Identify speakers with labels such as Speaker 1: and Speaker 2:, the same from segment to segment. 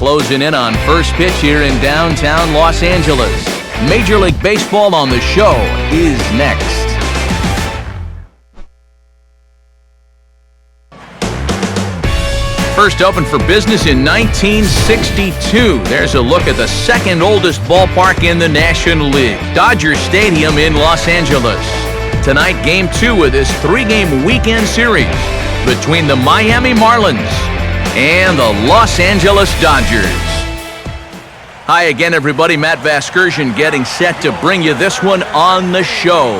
Speaker 1: closing in on first pitch here in downtown Los Angeles. Major League Baseball on the show is next. First opened for business in 1962. There's a look at the second oldest ballpark in the National League, Dodger Stadium in Los Angeles. Tonight, Game 2 of this three-game weekend series between the Miami Marlins and the Los Angeles Dodgers. Hi again, everybody. Matt Vasgersian getting set to bring you this one on the show.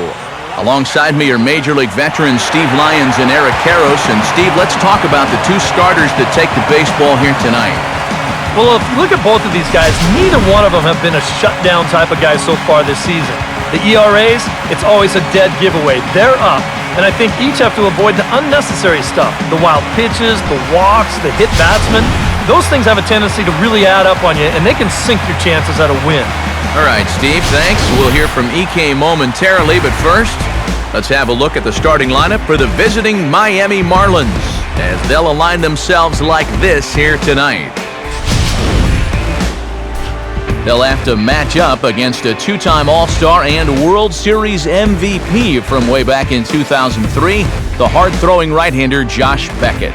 Speaker 1: Alongside me are Major League veterans Steve Lyons and Eric Karros. And Steve, let's talk about the two starters that take the baseball here tonight.
Speaker 2: Well, if you look at both of these guys, neither one of them have been a shutdown type of guy so far this season. The ERAs, it's always a dead giveaway. They're up, and I think each have to avoid the unnecessary stuff. The wild pitches, the walks, the hit batsmen. Those things have a tendency to really add up on you, and they can sink your chances at a win.
Speaker 1: All right, Steve, thanks. We'll hear from EK momentarily, but first, let's have a look at the starting lineup for the visiting Miami Marlins as they'll align themselves like this here tonight. They'll have to match up against a two-time All-Star and World Series MVP from way back in 2003, the hard-throwing right-hander Josh Beckett.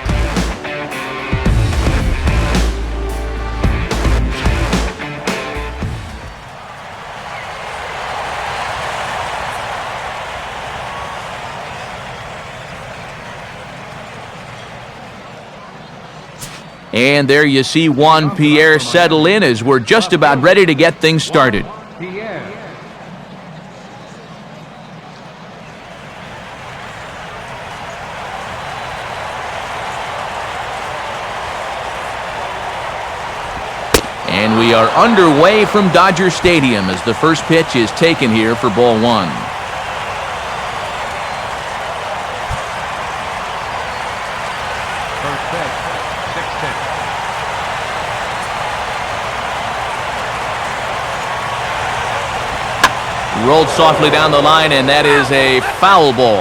Speaker 1: And there you see Juan Pierre settle in as we're just about ready to get things started. And we are underway from Dodger Stadium as the first pitch is taken here for ball one. Rolled softly down the line, and that is a foul ball.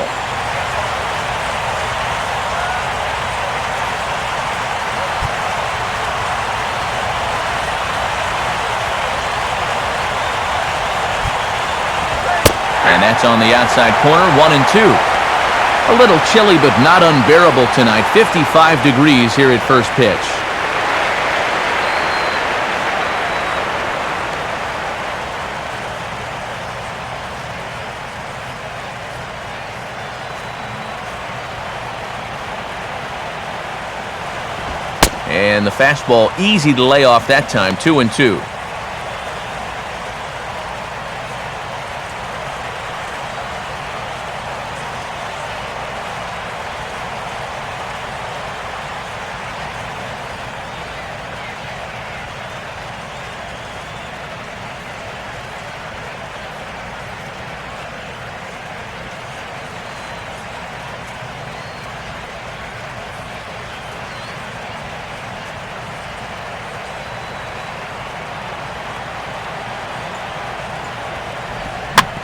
Speaker 1: And that's on the outside corner, 1-2. A little chilly, but not unbearable tonight. 55 degrees here at first pitch. And the fastball easy to lay off that time, 2-2.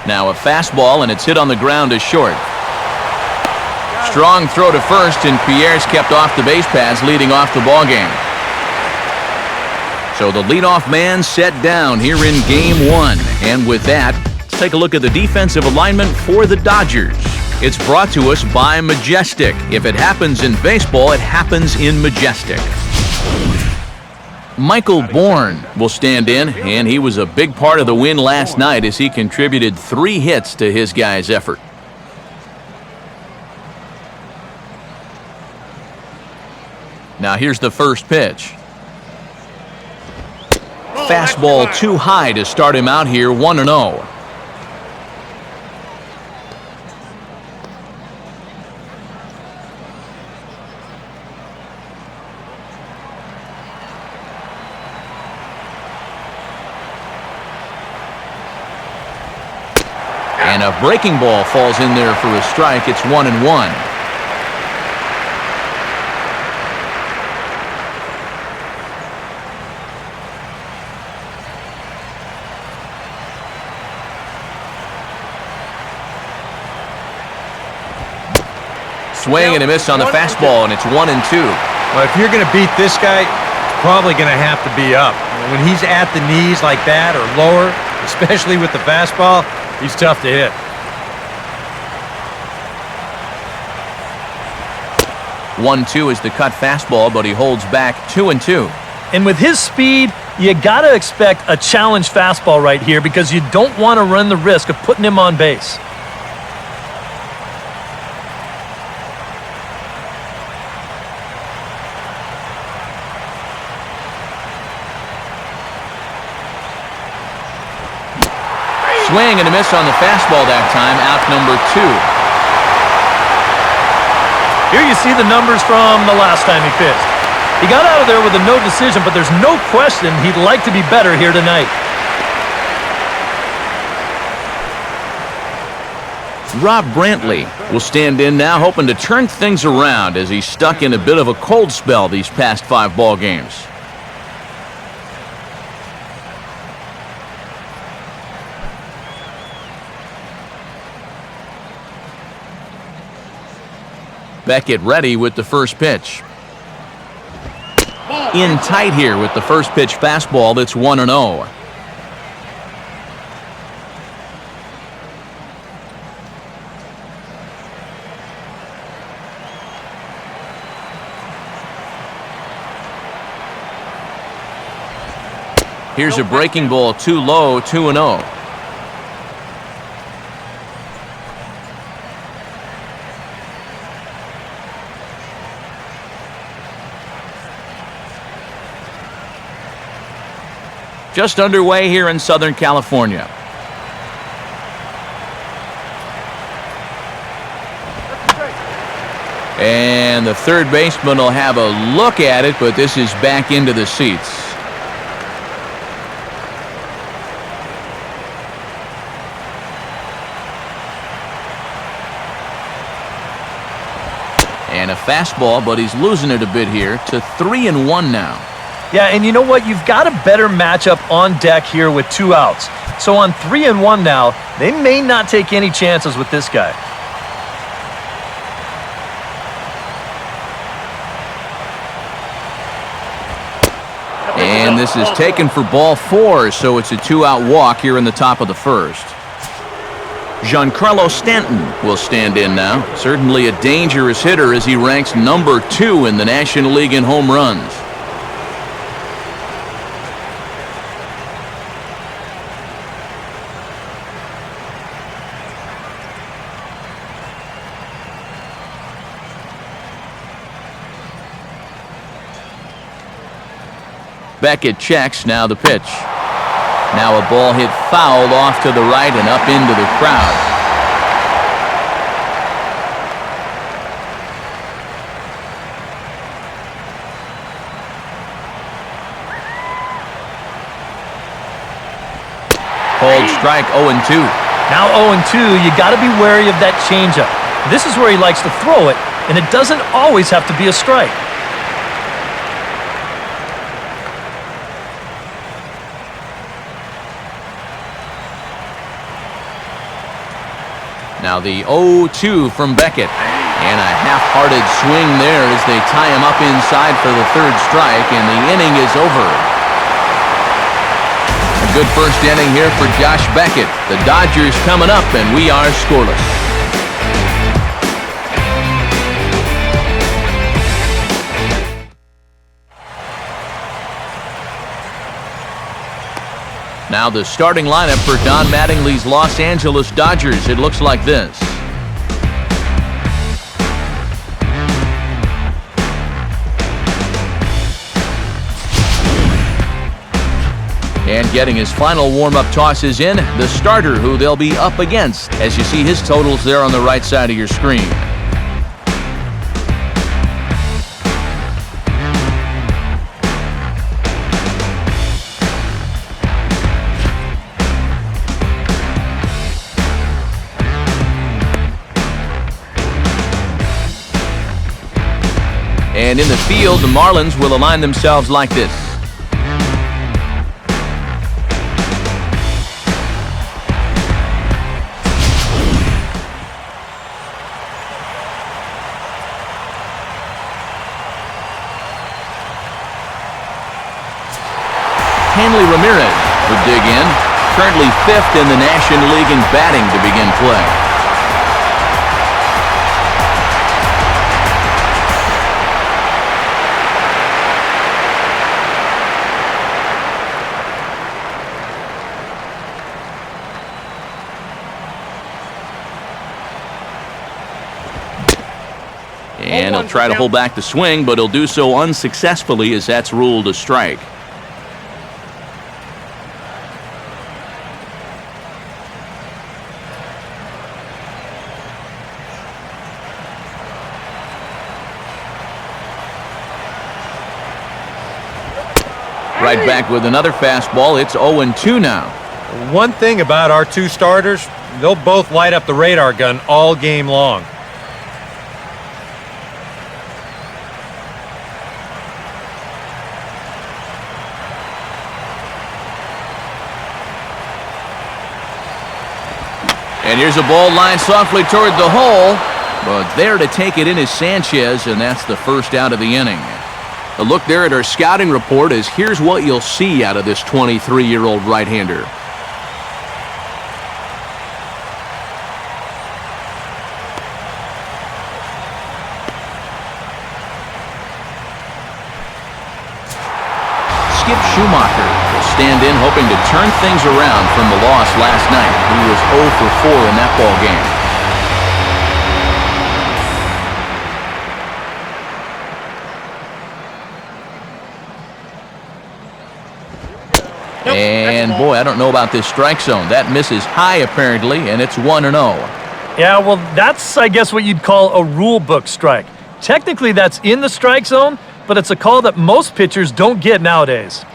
Speaker 1: Now a fastball, and it's hit on the ground as short. Strong throw to first, and Pierre's kept off the base paths, leading off the ballgame. So the leadoff man set down here in Game 1. And with that, let's take a look at the defensive alignment for the Dodgers. It's brought to us by Majestic. If it happens in baseball, it happens in Majestic. Michael Bourne will stand in, and he was a big part of the win last night as he contributed 3 hits to his guys' effort. Now here's the first pitch. Fastball too high to start him out here, 1-0. And a breaking ball falls in there for a strike. It's 1-1. Swing and a miss on the fastball, and it's 1-2.
Speaker 3: Well, if you're going to beat this guy, probably going to have to be up. When he's at the knees like that or lower, especially with the fastball, he's tough to hit.
Speaker 1: 1-2 is the cut fastball, but he holds back 2-2.
Speaker 2: And with his speed, you got to expect a challenge fastball right here because you don't want to run the risk of putting him on base.
Speaker 1: Swing and a miss on the fastball that time, out number 2.
Speaker 2: Here you see the numbers from the last time he pitched. He got out of there with a no decision, but there's no question he'd like to be better here tonight.
Speaker 1: Rob Brantley will stand in now, hoping to turn things around as he's stuck in a bit of a cold spell these past 5 ball games. Beckett ready with the first pitch. In tight here with the first pitch fastball that's 1-0. Here's a breaking ball, too low, 2-0. Just underway here in Southern California. And the third baseman will have a look at it, but this is back into the seats. And a fastball, but he's losing it a bit here to 3-1 now.
Speaker 2: Yeah, and you know what? You've got a better matchup on deck here with 2 outs. So on 3-1 now, they may not take any chances with this guy.
Speaker 1: And this is taken for ball 4, so it's a 2-out walk here in the top of the first. GIANCARLO Stanton will stand in now. Certainly a dangerous hitter as he ranks number 2 in the National League in home runs. Beckett checks, now the pitch. Now a ball hit foul off to the right and up into the crowd. Called strike, 0-2.
Speaker 2: Now 0-2, you got to be wary of that changeup. This is where he likes to throw it, and it doesn't always have to be a strike.
Speaker 1: Now the 0-2 from Beckett. And a half-hearted swing there as they tie him up inside for the third strike, and the inning is over. A good first inning here for Josh Beckett. The Dodgers coming up, and we are scoreless. Now the starting lineup for Don Mattingly's Los Angeles Dodgers. It looks like this. And getting his final warm-up tosses in, the starter who they'll be up against, as you see his totals there on the right side of your screen. And in the field, the Marlins will align themselves like this. Hanley Ramirez would dig in, currently 5th in the National League in batting to begin play. And he'll try to hold back the swing, but he'll do so unsuccessfully as that's ruled a strike. Right back with another fastball. It's 0-2 now.
Speaker 3: One thing about our two starters, they'll both light up the radar gun all game long.
Speaker 1: And here's a ball lined softly toward the hole, but there to take it in is Sanchez, and that's the first out of the inning. A look there at our scouting report is here's what you'll see out of this 23-year-old right-hander. SCHUMAKER will stand in hoping to turn things around from the loss last night. He was 0 for 4 in that ball game. And boy, I don't know about this strike zone. That misses high apparently, and it's 1-0.
Speaker 2: Yeah, well, that's, I guess, what you'd call a rule book strike. Technically, that's in the strike zone, but it's a call that most pitchers don't get nowadays.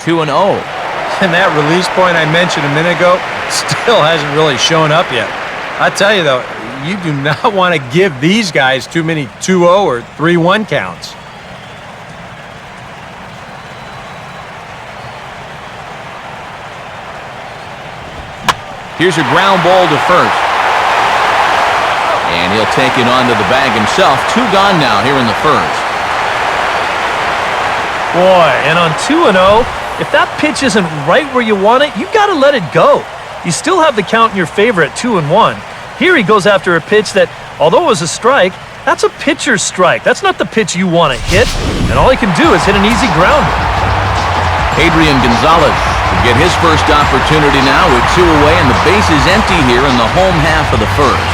Speaker 3: And that release point I mentioned a minute ago still hasn't really shown up yet. I tell you, though, you do not want to give these guys too many 2-0 or 3-1 counts.
Speaker 1: Here's a ground ball to first. And he'll take it onto the bag himself. 2 gone now here in the first.
Speaker 2: Boy, and on 2-0, if that pitch isn't right where you want it, you got to let it go. You still have the count in your favor at 2-1. Here he goes after a pitch that, although it was a strike, that's a pitcher's strike. That's not the pitch you want to hit, and all he can do is hit an easy grounder.
Speaker 1: ADRIAN Gonzalez will get his first opportunity now with 2 away, and the base is empty here in the home half of the first.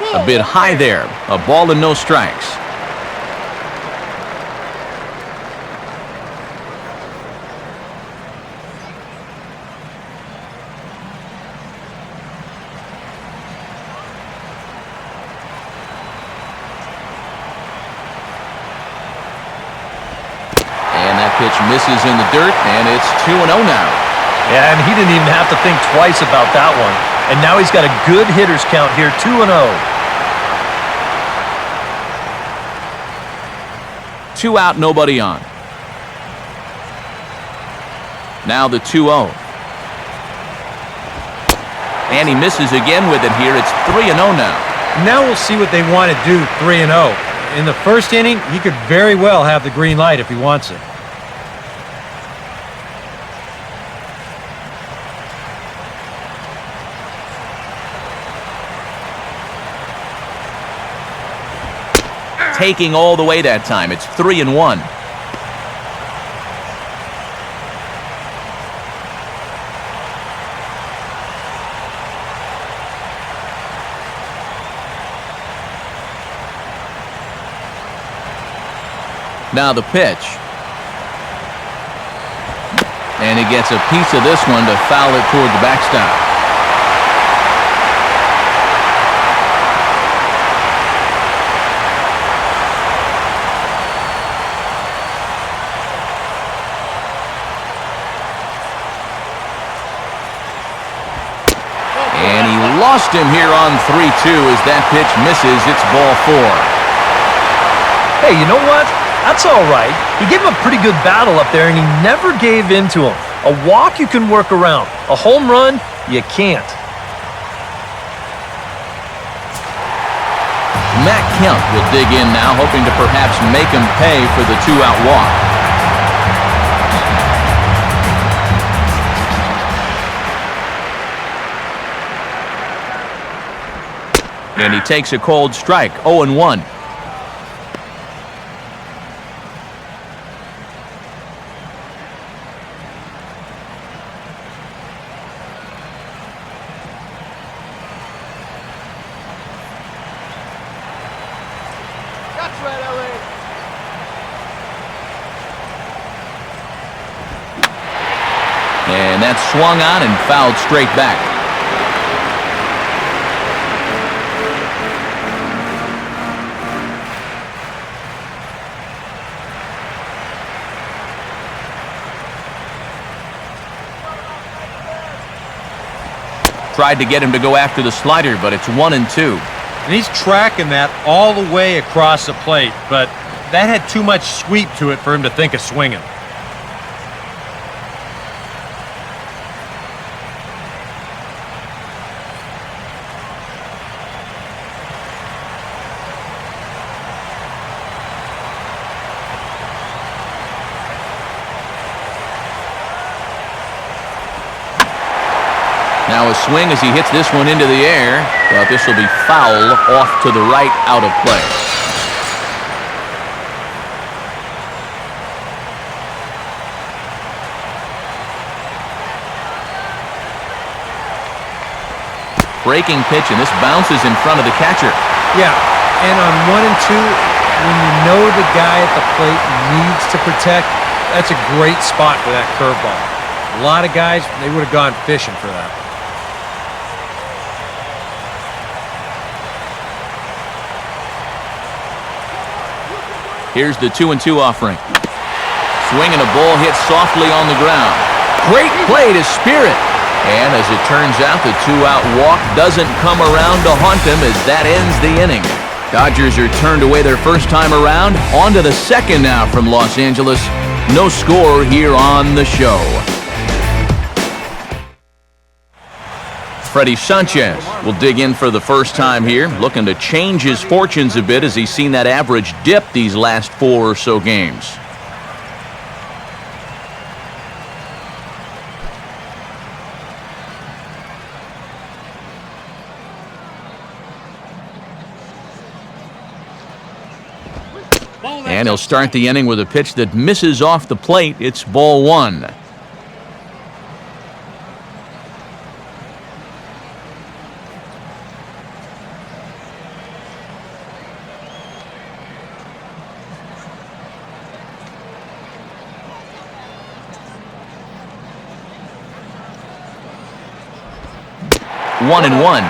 Speaker 1: A bit high there. A ball and no strikes. And that pitch misses in the dirt, and it's 2-0 now.
Speaker 2: Yeah, and he didn't even have to think twice about that one. And now he's got a good hitter's count here, 2-0.
Speaker 1: 2 out, nobody on. Now the 2-0. And he misses again with it here. It's 3-0 now.
Speaker 3: Now we'll see what they want to do 3-0. In the first inning, he could very well have the green light if he wants it.
Speaker 1: Taking all the way that time. It's 3-1. Now the pitch. And he gets a piece of this one to foul it toward the backstop. Lost him here on 3-2 as that pitch misses. It's ball 4.
Speaker 2: Hey, you know what? That's all right. He gave him a pretty good battle up there, and he never gave in to him. A walk you can work around. A home run, you can't.
Speaker 1: Matt Kemp will dig in now, hoping to perhaps make him pay for the two-out walk. And he takes a cold strike, 0-1. And that's swung on and fouled straight back. Tried to get him to go after the slider, but it's 1-2.
Speaker 3: And he's tracking that all the way across the plate, but that had too much sweep to it for him to think of swinging.
Speaker 1: Now a swing as he hits this one into the air, but this will be foul off to the right, out of play. Breaking pitch, and this bounces in front of the catcher.
Speaker 3: Yeah, and on 1 and 2, when you know the guy at the plate needs to protect, that's a great spot for that curveball. A lot of guys, they would have gone fishing for that.
Speaker 1: Here's the 2-2 offering. Swinging a ball hit softly on the ground. Great play to spear it. And as it turns out, the two-out walk doesn't come around to haunt him as that ends the inning. Dodgers are turned away their first time around. On to the second now from Los Angeles. No score here on the show. Freddy Sanchez will dig in for the first time here, looking to change his fortunes a bit as he's seen that average dip these last 4 or so games. And he'll start the inning with a pitch that misses off the plate. It's ball 1. One and one.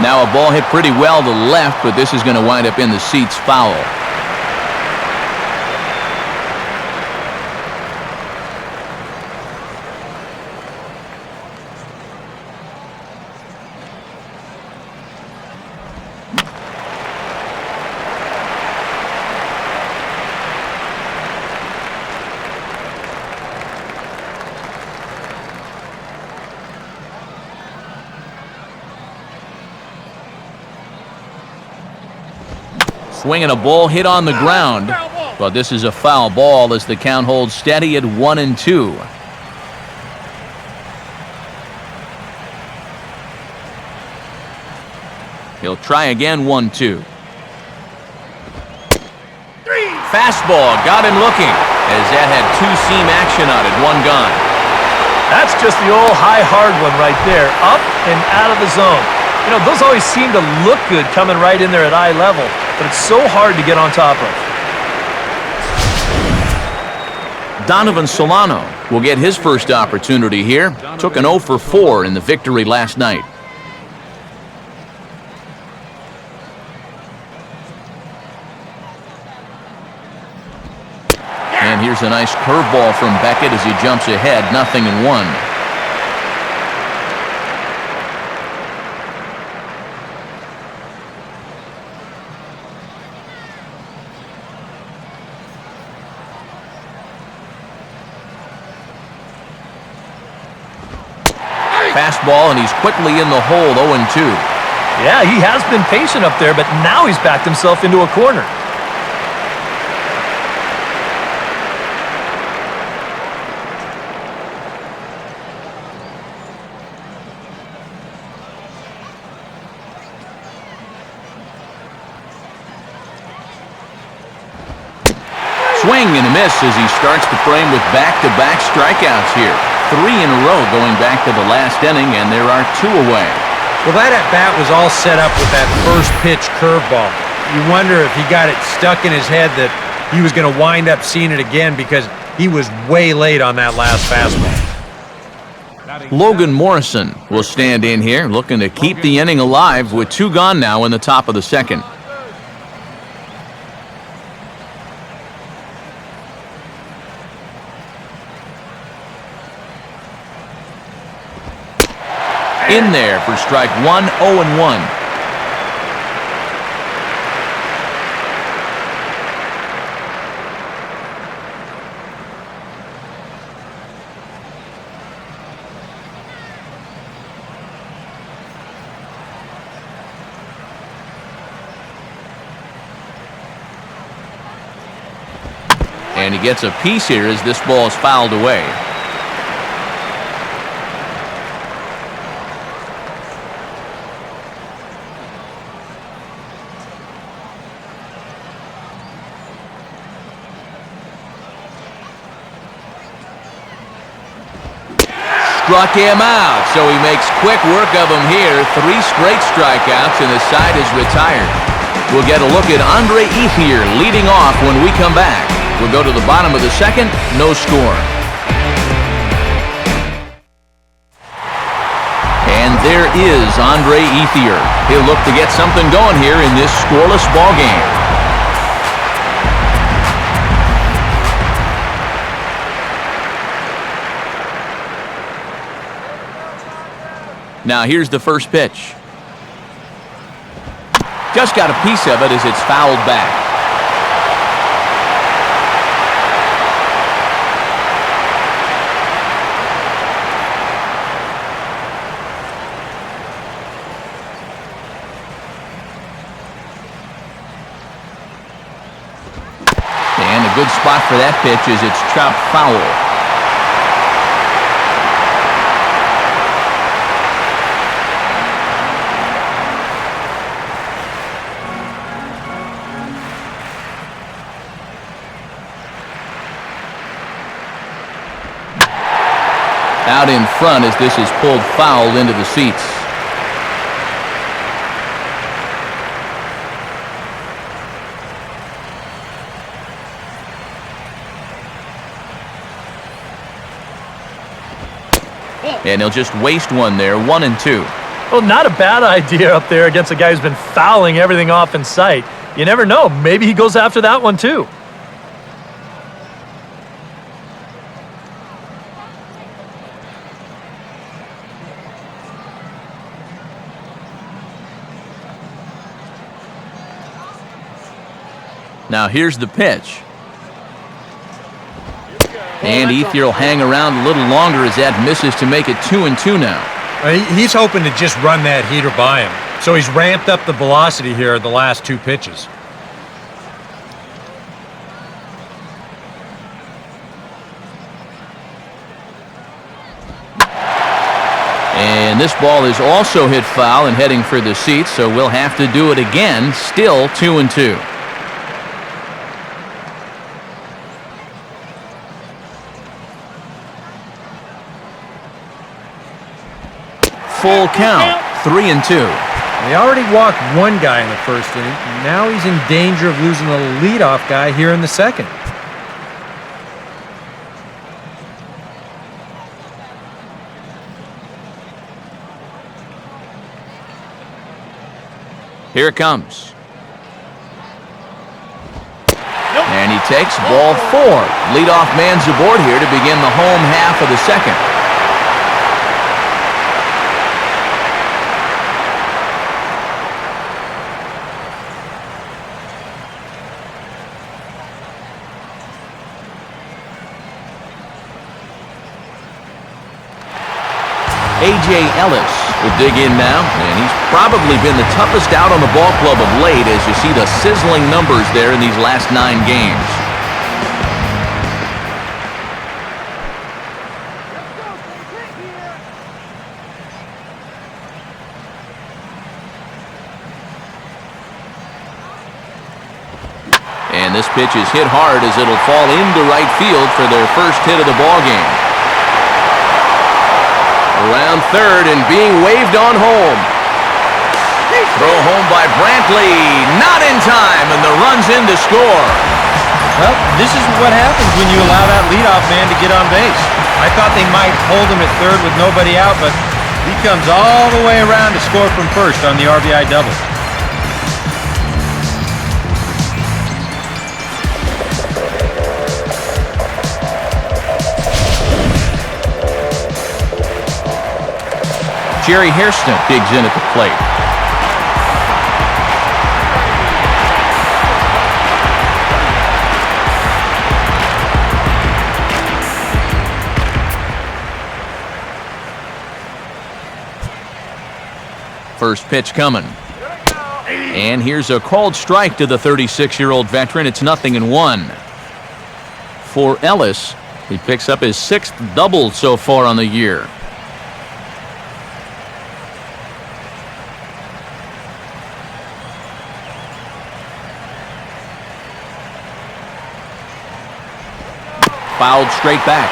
Speaker 1: Now a ball hit pretty well to left, but this is going to wind up in the seats foul. Swinging a ball hit on the ground, but this is a foul ball as the count holds steady at 1-2. He'll try again, 1-2. Fastball got him looking as that had two-seam action on it, one gone.
Speaker 2: That's just the old high hard one right there, up and out of the zone. You know, those always seem to look good coming right in there at eye level, but it's so hard to get on top of.
Speaker 1: Donovan Solano will get his first opportunity here. Took an 0 for 4 in the victory last night. Here's a nice curveball from Beckett as he jumps ahead, 0-1. Fastball, and he's quickly in the hole, 0-2.
Speaker 2: Yeah, he has been patient up there, but now he's backed himself into a corner.
Speaker 1: Swing and a miss as he starts the frame with back-to-back strikeouts here. 3 in a row going back to the last inning, and there are 2 away.
Speaker 3: Well, that at-bat was all set up with that first pitch curveball. You wonder if he got it stuck in his head that he was going to wind up seeing it again because he was way late on that last fastball.
Speaker 1: Logan Morrison will stand in here, looking to keep the inning alive with 2 gone now in the top of the second. In there for strike 1, 0-1. And he gets a piece here as this ball is fouled away. Struck him out, so he makes quick work of him here. 3 straight strikeouts, and the side is retired. We'll get a look at Andre Ethier leading off when we come back. We'll go to the bottom of the second, no score. And there is Andre Ethier. He'll look to get something going here in this scoreless ball game. Now here's the first pitch. Just got a piece of it as it's fouled back. And a good spot for that pitch as it's chopped foul. Out in front as this is pulled foul into the seats. And he'll just waste one there, 1-2.
Speaker 2: Well, not a bad idea up there against a guy who's been fouling everything off in sight. You never know. Maybe he goes after that one too.
Speaker 1: Now here's the pitch. And Ethier will hang around a little longer as that misses to make it 2-2 now.
Speaker 3: He's hoping to just run that heater by him. So he's ramped up the velocity here the last 2 pitches.
Speaker 1: And this ball is also hit foul and heading for the seats, so we'll have to do it again. Still 2-2. Full count, 3-2.
Speaker 3: They already walked 1 guy in the first inning. Now he's in danger of losing the leadoff guy here in the second.
Speaker 1: Here it comes. And he takes ball 4. Leadoff man's aboard here to begin the home half of the second. A.J. Ellis will dig in now, and he's probably been the toughest out on the ball club of late as you see the sizzling numbers there in these last 9 games. And this pitch is hit hard as it'll fall into right field for their first hit of the ball game. Around third and being waved on home. Throw home by Brantly. Not in time, and the run's in to score.
Speaker 3: Well, this is what happens when you allow that leadoff man to get on base. I thought they might hold him at third with nobody out, but he comes all the way around to score from first on the RBI double.
Speaker 1: Jerry Hairston digs in at the plate. First pitch coming. And here's a called strike to the 36-year-old veteran. It's 0-1. For Ellis, he picks up his 6th double so far on the year. Fouled straight back.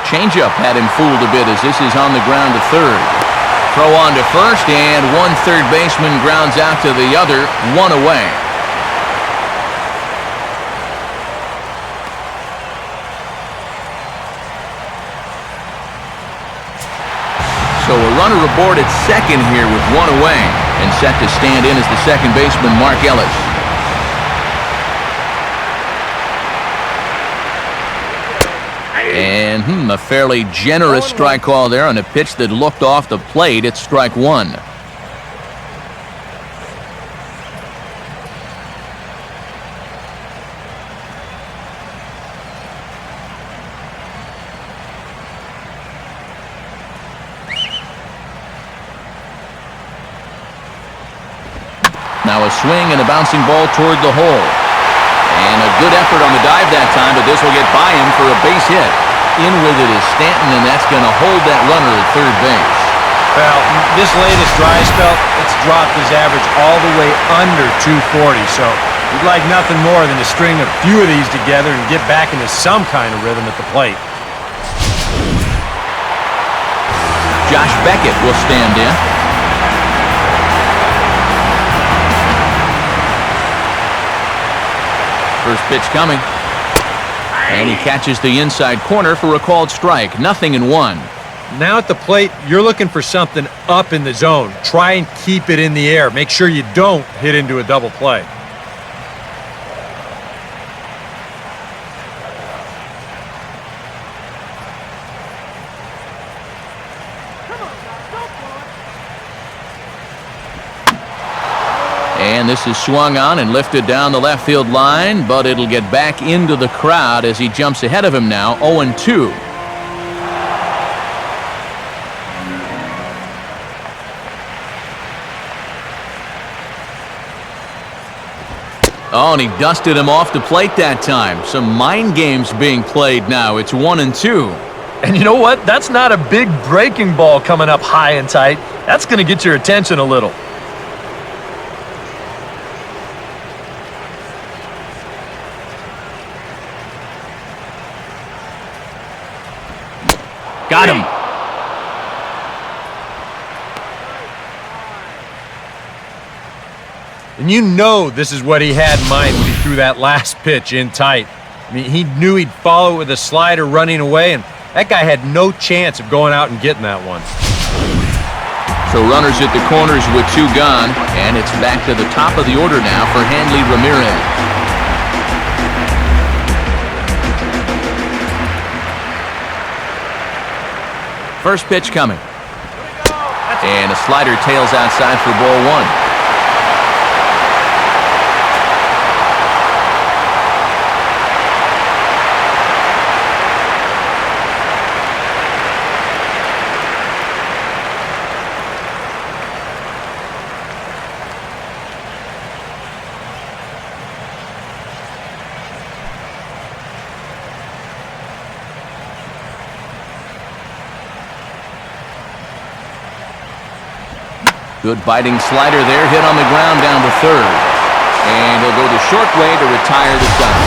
Speaker 1: Changeup had him fooled a bit as this is on the ground to third. Throw on to first, and one third baseman grounds out to the other, 1 away. So a runner aboard at second here with 1 away, and set to stand in as the second baseman, Mark Ellis. And a fairly generous strike call there on a pitch that looked off the plate. It's strike 1. Now a swing and a bouncing ball toward the hole. And a good effort on the dive that time, but this will get by him for a base hit. In with it is Stanton, and that's going to hold that runner at third base.
Speaker 3: Well, this latest dry spell, it's dropped his average all the way under 240, so you'd like nothing more than to string a few of these together and get back into some kind of rhythm at the plate.
Speaker 1: Josh Beckett will stand in. First pitch coming. And he catches the inside corner for a called strike. 0-1.
Speaker 3: Now at the plate, you're looking for something up in the zone. Try and keep it in the air. Make sure you don't hit into a double play.
Speaker 1: And this is swung on and lifted down the left field line, but it'll get back into the crowd as he jumps ahead of him now, 0-2. Oh, and he dusted him off the plate that time. Some mind games being played now. It's 1-2.
Speaker 2: And you know what? That's not a big breaking ball coming up high and tight. That's going to get your attention a little.
Speaker 1: Got him.
Speaker 3: And you know this is what he had in mind when he threw that last pitch in tight. I mean, he knew he'd follow it with a slider running away, and that guy had no chance of going out and getting that one.
Speaker 1: So runners at the corners with 2 gone, and it's back to the top of the order now for Hanley Ramirez. First pitch coming. And a slider tails outside for ball 1. Good biting slider there, hit on the ground down to third. And he'll go the short way to retire the side.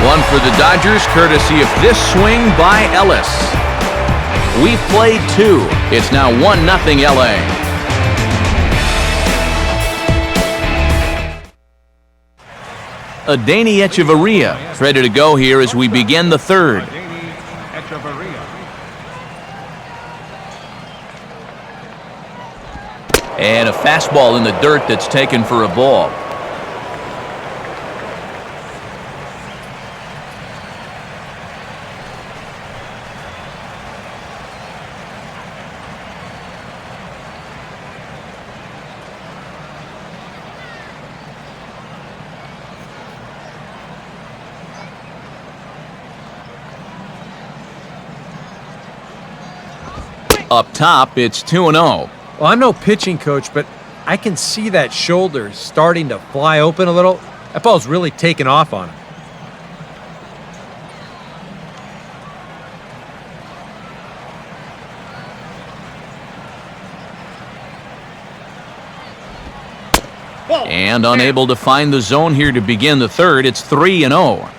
Speaker 1: One for the Dodgers, courtesy of this swing by Ellis. We've played 2. It's now 1-0 LA. Adeiny Echeverria ready to go here as we begin the third. And a fastball in the dirt that's taken for a ball. Up top, it's 2-0.
Speaker 3: Well, I'm no pitching coach, but I can see that shoulder starting to fly open a little. That ball's really taken off on him.
Speaker 1: And unable to find the zone here to begin the third, it's 3-0.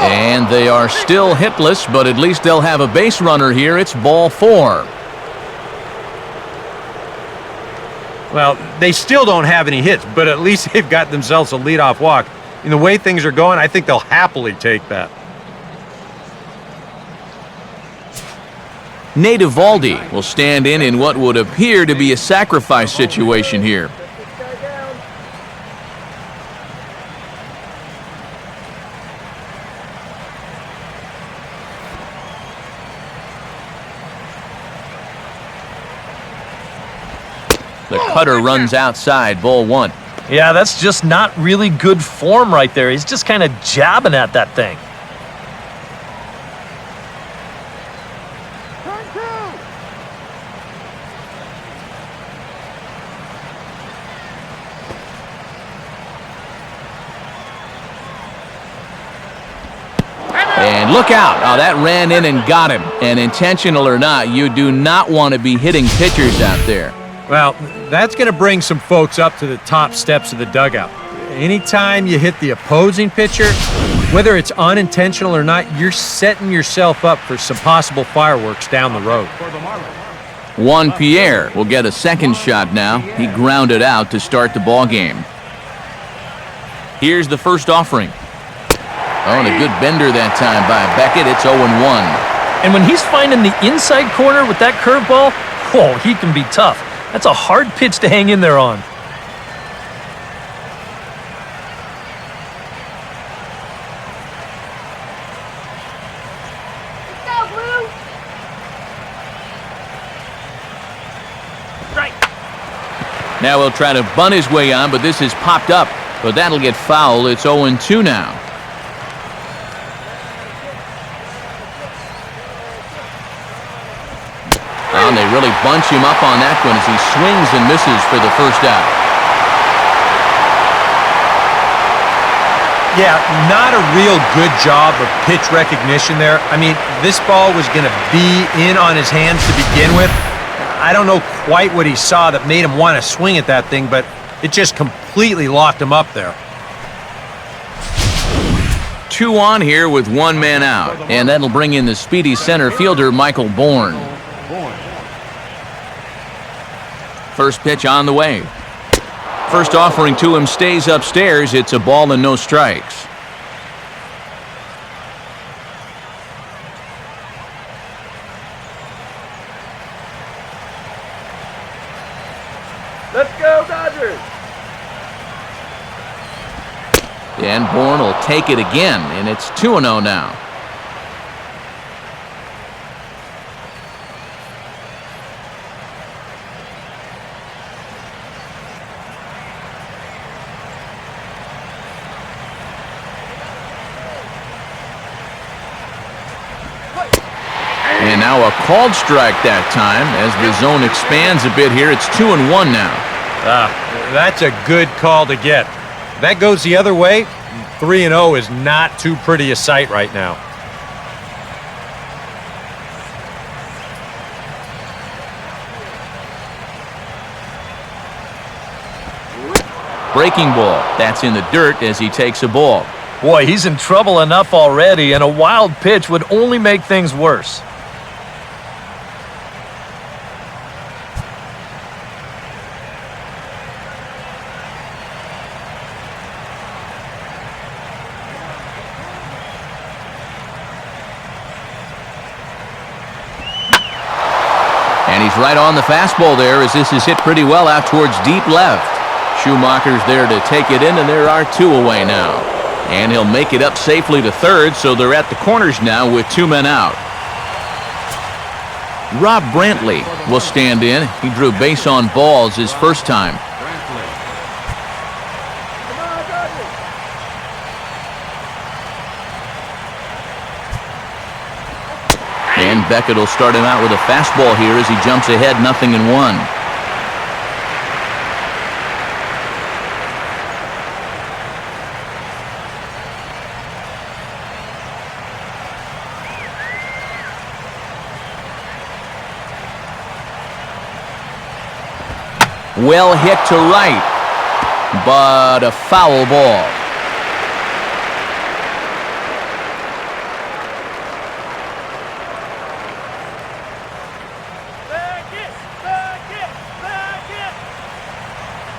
Speaker 1: And they are still hitless, but at least they'll have a base runner here. It's ball 4.
Speaker 3: Well, they still don't have any hits, but at least they've got themselves a leadoff walk. In the way things are going, I think they'll happily take that.
Speaker 1: Nate Eovaldi will stand in what would appear to be a sacrifice situation here. The cutter runs outside, ball 1.
Speaker 2: Yeah, that's just not really good form right there. He's just kind of jabbing at that thing.
Speaker 1: And look out. Oh, that ran in and got him. And intentional or not, you do not want to be hitting pitchers out there.
Speaker 3: Well, that's going to bring some folks up to the top steps of the dugout. Anytime you hit the opposing pitcher, whether it's unintentional or not, you're setting yourself up for some possible fireworks down the road.
Speaker 1: Juan Pierre will get a second shot now. He grounded out to start the ball game. Here's the first offering. Oh, and a good bender that time by Beckett. It's 0-1.
Speaker 2: And when he's finding the inside corner with that curveball, whoa, he can be tough. That's a hard pitch to hang in there on.
Speaker 1: Now he'll try to bunt his way on, but this is popped up. But that'll get foul. It's 0-2 now. And they really bunch him up on that one as he swings and misses for the first out.
Speaker 3: Yeah, not a real good job of pitch recognition there. I mean, this ball was going to be in on his hands to begin with. I don't know quite what he saw that made him want to swing at that thing, but it just completely locked him up there.
Speaker 1: 2 on here with 1 man out, and that'll bring in the speedy center fielder, Michael Bourne. First pitch on the way. First offering to him stays upstairs. It's a ball and no strikes.
Speaker 2: Let's go, Dodgers!
Speaker 1: And Bourne will take it again, and it's 2-0 now. And now a called strike that time as the zone expands a bit here. It's 2-1 now.
Speaker 3: That's a good call to get. That goes the other way. 3-0 is not too pretty a sight right now.
Speaker 1: Breaking ball. That's in the dirt as he takes a ball.
Speaker 2: Boy, he's in trouble enough already, and a wild pitch would only make things worse.
Speaker 1: And he's right on the fastball there as this is hit pretty well out towards deep left. Schumaker's there to take it in, and there are 2 away now. And he'll make it up safely to third, so they're at the corners now with 2 men out. Rob Brantley will stand in. He drew base on balls his first time. And Beckett will start him out with a fastball here as he jumps ahead 0-1. Well hit to right, but a foul ball.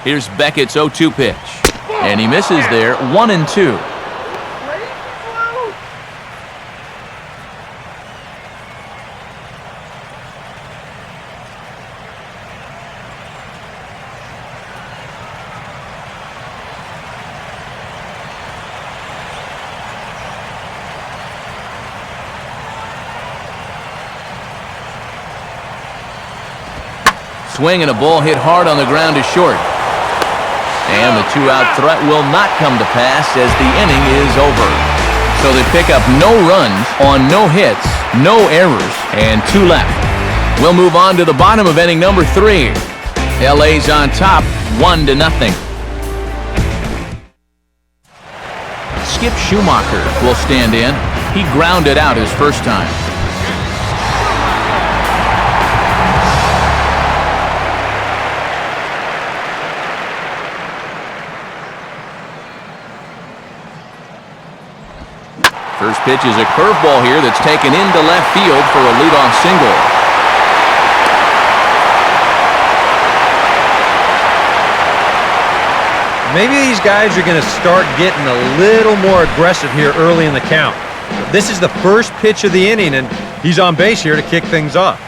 Speaker 1: Here's Beckett's 0-2 pitch, and he misses there. 1-2. Swing and a ball hit hard on the ground is short. And the 2-out threat will not come to pass as the inning is over. So they pick up no runs on no hits, no errors, and 2 left. We'll move on to the bottom of inning number 3. LA's on top, 1-0. Skip Schumaker will stand in. He grounded out his first time. First pitch is a curveball here that's taken into left field for a leadoff single.
Speaker 3: Maybe these guys are going to start getting a little more aggressive here early in the count. This is the first pitch of the inning, and he's on base here to kick things off.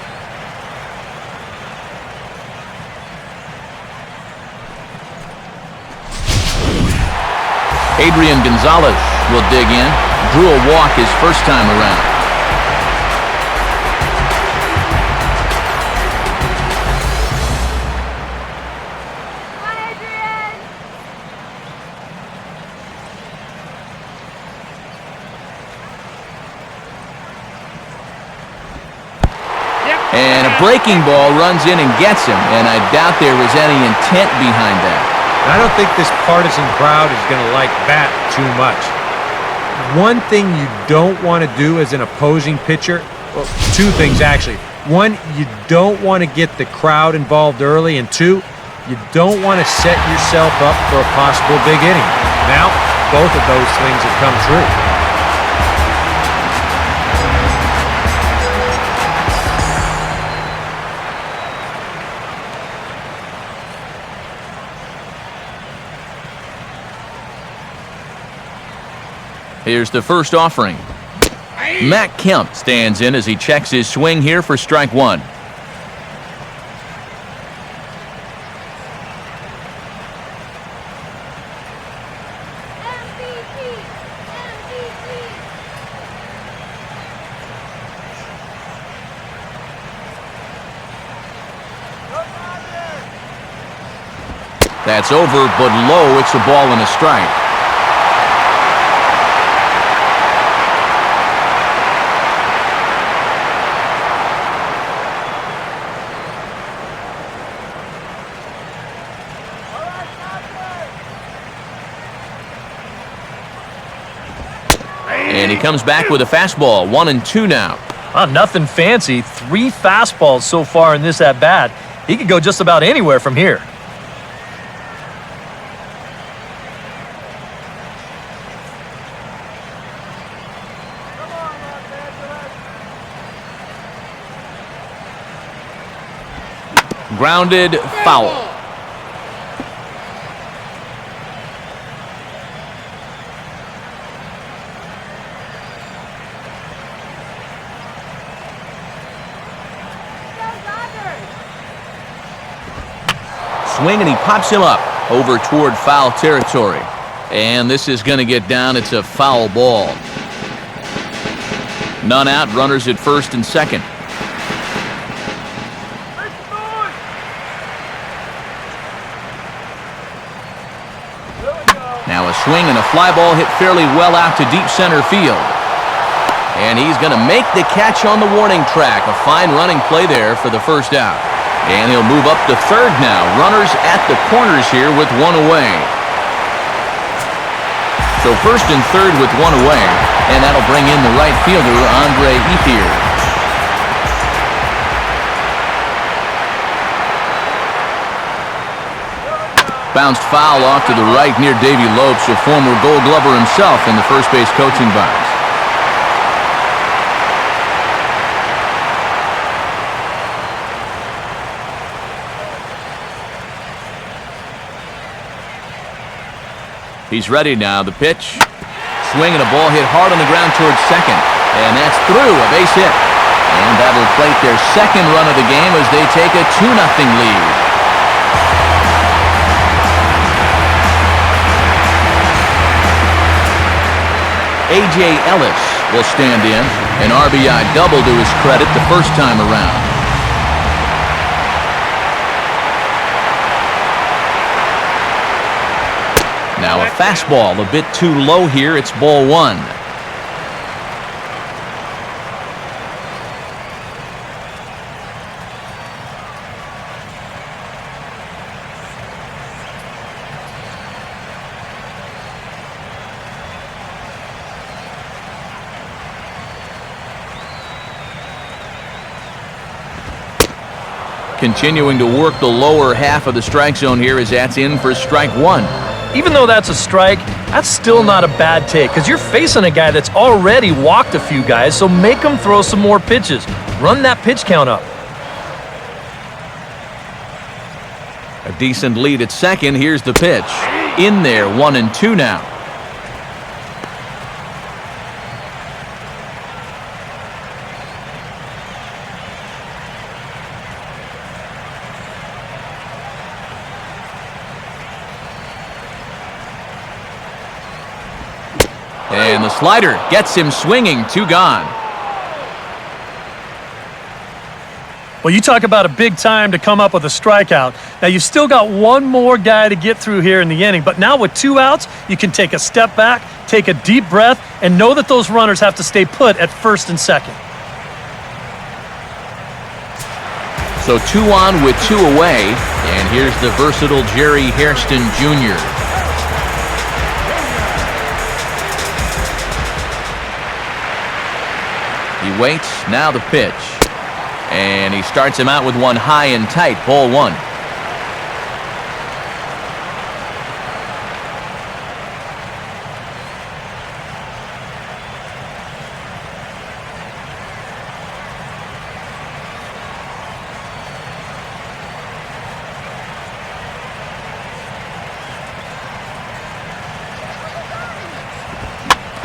Speaker 1: Adrian Gonzalez will dig in. Drew a walk his first time around.
Speaker 4: Come on, Adrian!
Speaker 1: And a breaking ball runs in and gets him, and I doubt there was any intent behind that.
Speaker 3: I don't think this partisan crowd is going to like that too much. One thing you don't want to do as an opposing pitcher, well, two things actually. One, you don't want to get the crowd involved early, and two, you don't want to set yourself up for a possible big inning. Now, both of those things have come true.
Speaker 1: Here's the first offering. Matt Kemp stands in as he checks his swing here for strike one. That's over, but low. It's a ball and a strike. And he comes back with a fastball, 1-2 now.
Speaker 2: Nothing fancy. 3 fastballs so far in this at-bat. He could go just about anywhere from here.
Speaker 1: Grounded, foul. Swing, and he pops him up over toward foul territory. And this is going to get down. It's a foul ball. None out, runners at first and second. Now a swing and a fly ball hit fairly well out to deep center field. And he's going to make the catch on the warning track. A fine running play there for the first out. And he'll move up to third now. Runners at the corners here with one away. So first and third with one away. And that'll bring in the right fielder, Andre Ethier. Bounced foul off to the right near Davey Lopes, a former Gold Glover himself in the first base coaching box. He's ready now. The pitch. Swing and a ball hit hard on the ground towards second. And that's through. A base hit. And that'll plate their second run of the game as they take a 2-0 lead. A.J. Ellis will stand in. An RBI double to his credit the first time around. Now a fastball a bit too low here. It's ball one. Continuing to work the lower half of the strike zone here as that's in for strike one.
Speaker 2: Even though that's a strike, that's still not a bad take because you're facing a guy that's already walked a few guys, so make him throw some more pitches. Run that pitch count up.
Speaker 1: A decent lead at second. Here's the pitch. In there, 1-2 now. And the slider gets him swinging. 2 gone.
Speaker 2: Well, you talk about a big time to come up with a strikeout. Now, you've still got one more guy to get through here in the inning, but now with 2 outs, you can take a step back, take a deep breath, and know that those runners have to stay put at first and second.
Speaker 1: So 2 on with 2 away, and here's the versatile Jerry Hairston Jr. He waits, now the pitch. And he starts him out with one high and tight, ball 1.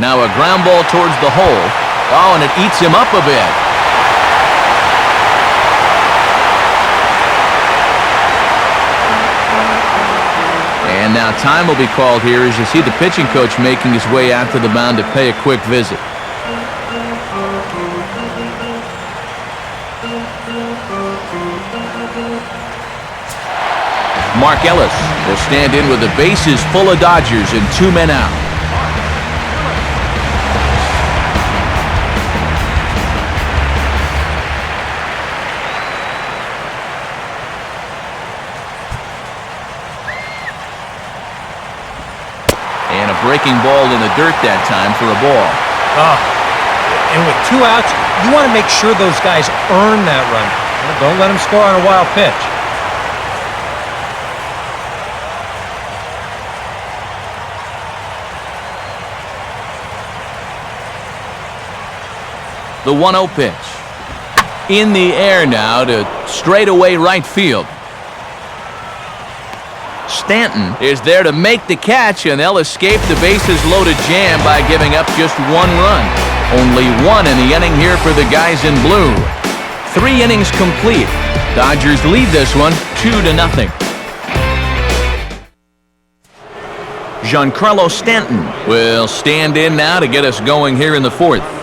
Speaker 1: Now a ground ball towards the hole. Oh, and it eats him up a bit. And now time will be called here as you see the pitching coach making his way out to the mound to pay a quick visit. Mark Ellis will stand in with the bases full of Dodgers and 2 men out. Breaking ball in the dirt that time for a ball.
Speaker 3: And with 2 outs, you want to make sure those guys earn that run. Don't let them score on a wild pitch.
Speaker 1: The 1-0 pitch. In the air now to straightaway right field. Stanton is there to make the catch, and they'll escape the bases-loaded jam by giving up just 1 run. Only 1 in the inning here for the guys in blue. 3 innings complete. Dodgers lead this one 2-0. Giancarlo Stanton will stand in now to get us going here in the 4th.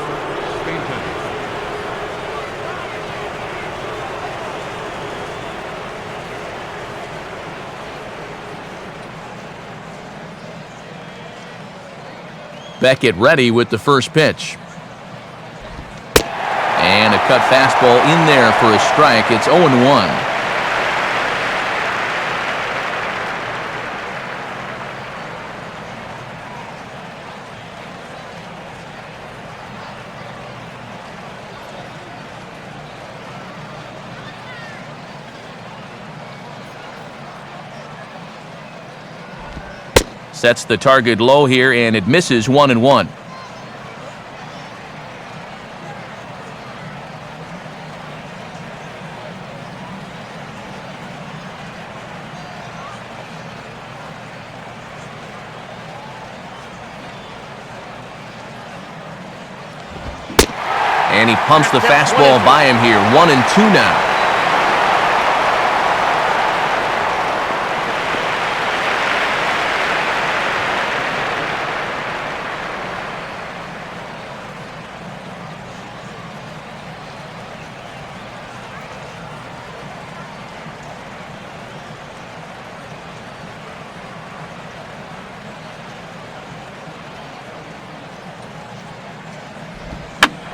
Speaker 1: Beckett ready with the first pitch. And a cut fastball in there for a strike. It's 0-1. Sets the target low here, and it misses 1-1. And he pumps the fastball by him here. 1-2 now.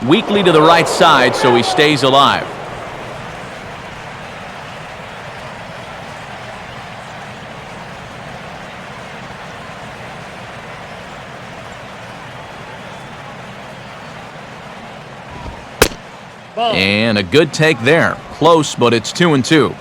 Speaker 1: Weakly to the right side, so he stays alive. And a good take there. Close, but it's 2-2.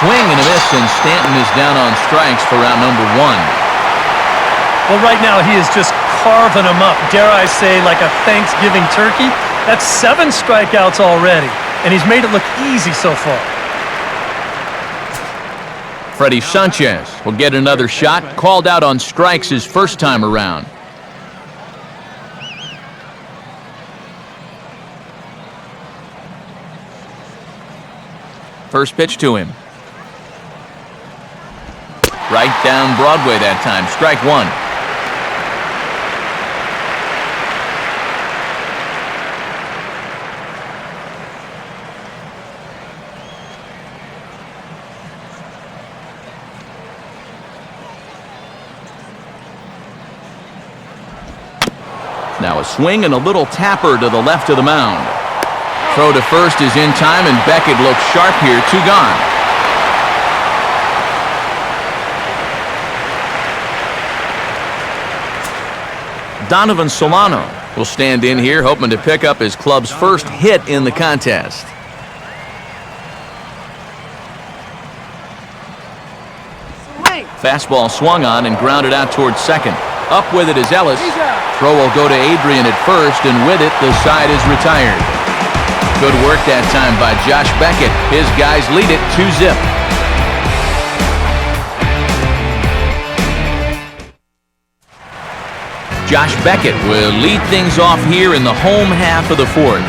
Speaker 1: Swing and a miss, and Stanton is down on strikes for round number 1.
Speaker 2: Well, right now he is just carving them up. Dare I say, like a Thanksgiving turkey? That's 7 strikeouts already, and he's made it look easy so far.
Speaker 1: Freddie Sanchez will get another shot. Called out on strikes his first time around. First pitch to him. Right down Broadway that time. Strike 1. Now a swing and a little tapper to the left of the mound. Throw to first is in time, and Beckett looks sharp here. 2 gone. Donovan Solano will stand in here, hoping to pick up his club's first hit in the contest. Fastball swung on and grounded out towards second. Up with it is Ellis. Throw will go to Adrian at first, and with it, the side is retired. Good work that time by Josh Beckett. His guys lead it 2-zip. Josh Beckett will lead things off here in the home half of the fourth.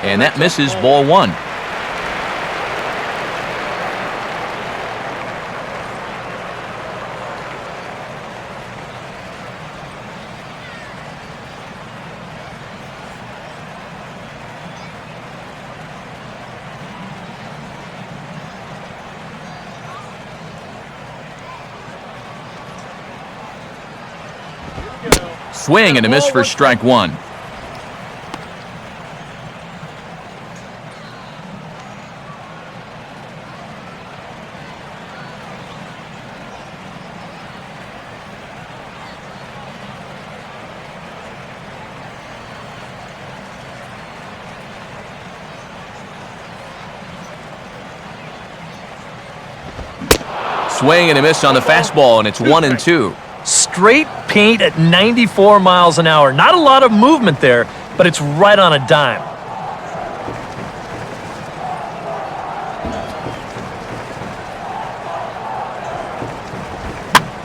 Speaker 1: And that misses, ball 1. Swing and a miss for strike 1. Swing and a miss on the fastball, and it's 1-2.
Speaker 2: Straight paint at 94 miles an hour. Not a lot of movement there, but it's right on a dime.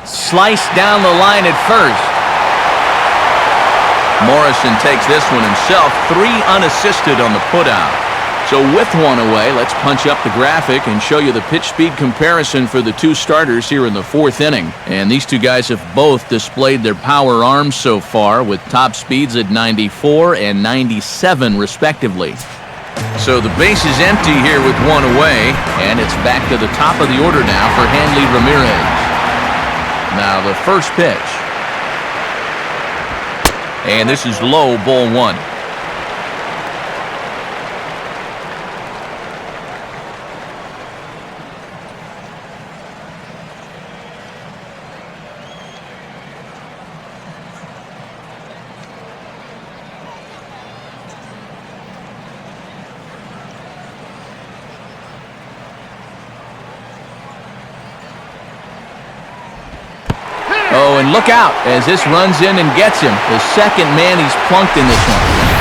Speaker 1: Sliced down the line at first. Morrison takes this one himself. 3 unassisted on the putout. So with 1 away, let's punch up the graphic and show you the pitch speed comparison for the 2 starters here in the 4th inning. And these 2 guys have both displayed their power arms so far, with top speeds at 94 and 97 respectively. So the base is empty here with 1 away, and it's back to the top of the order now for HANLEY Ramirez. Now the first pitch. And this is low, ball 1. Oh, and look out as this runs in and gets him. The second man he's plunked in this one.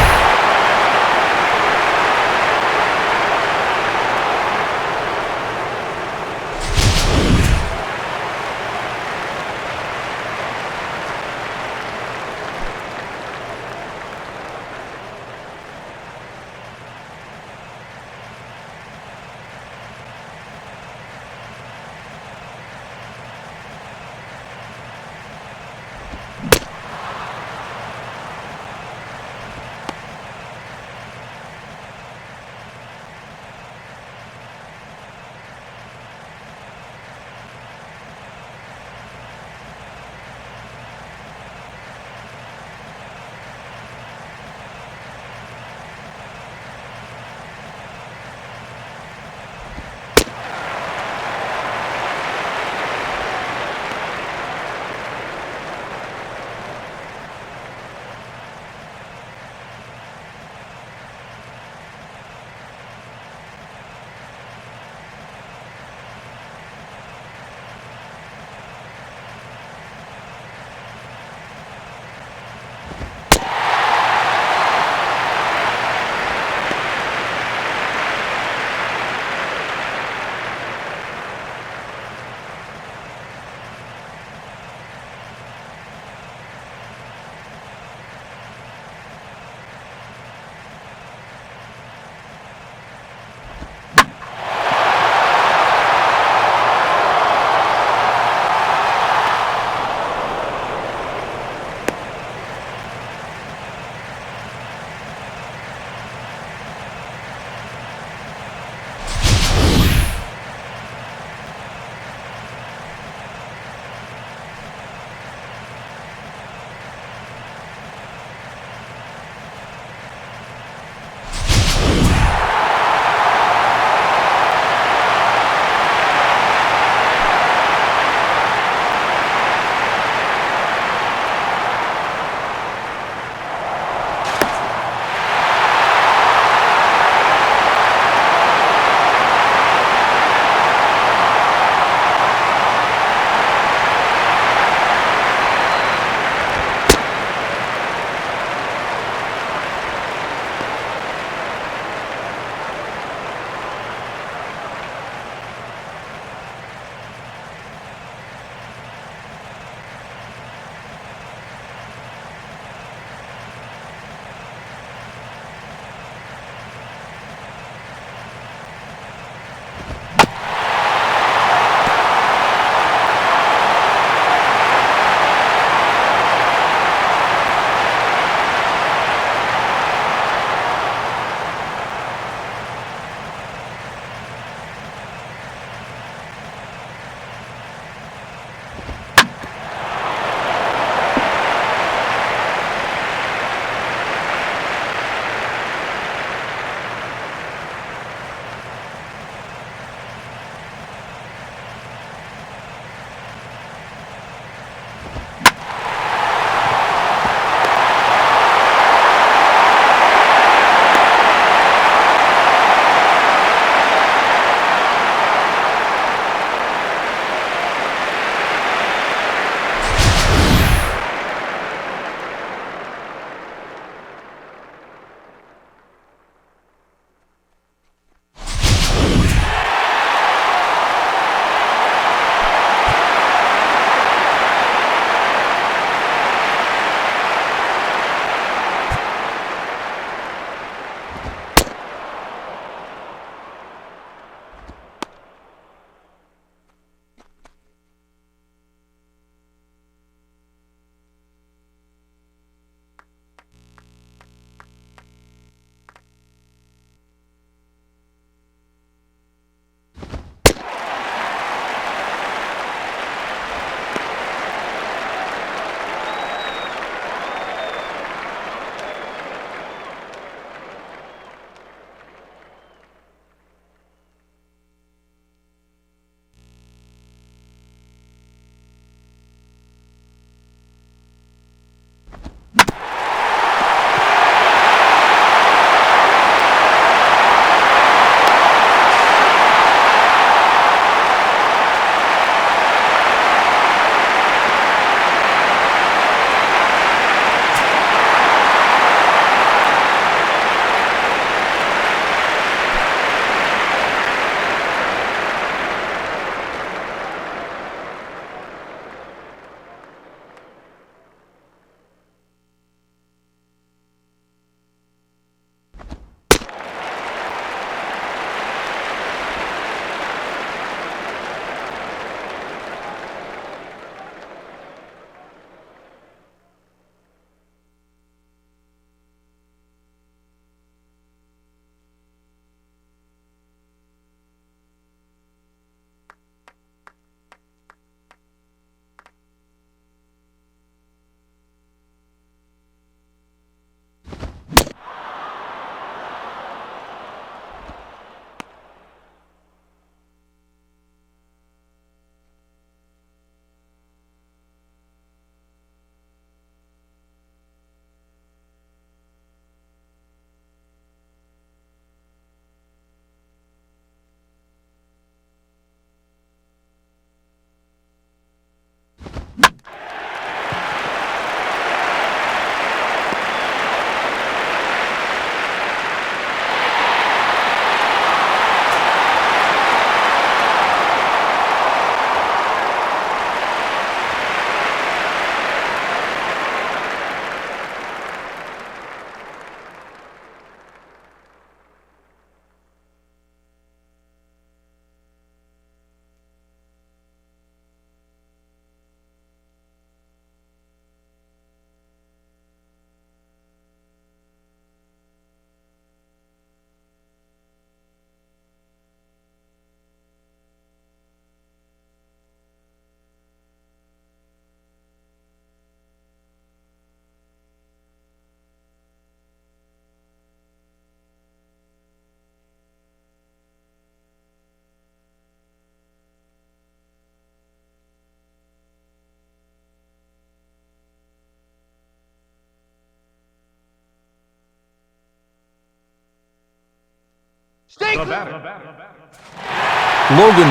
Speaker 1: Logan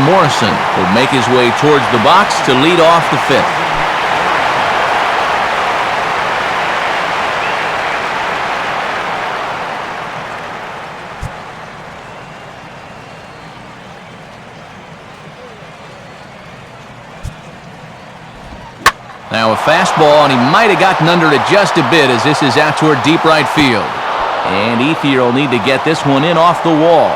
Speaker 1: Morrison will make his way towards the box to lead off the fifth. Now a fastball, and he might have gotten under it just a bit as this is out toward deep right field. And Ethier will need to get this one in off the wall.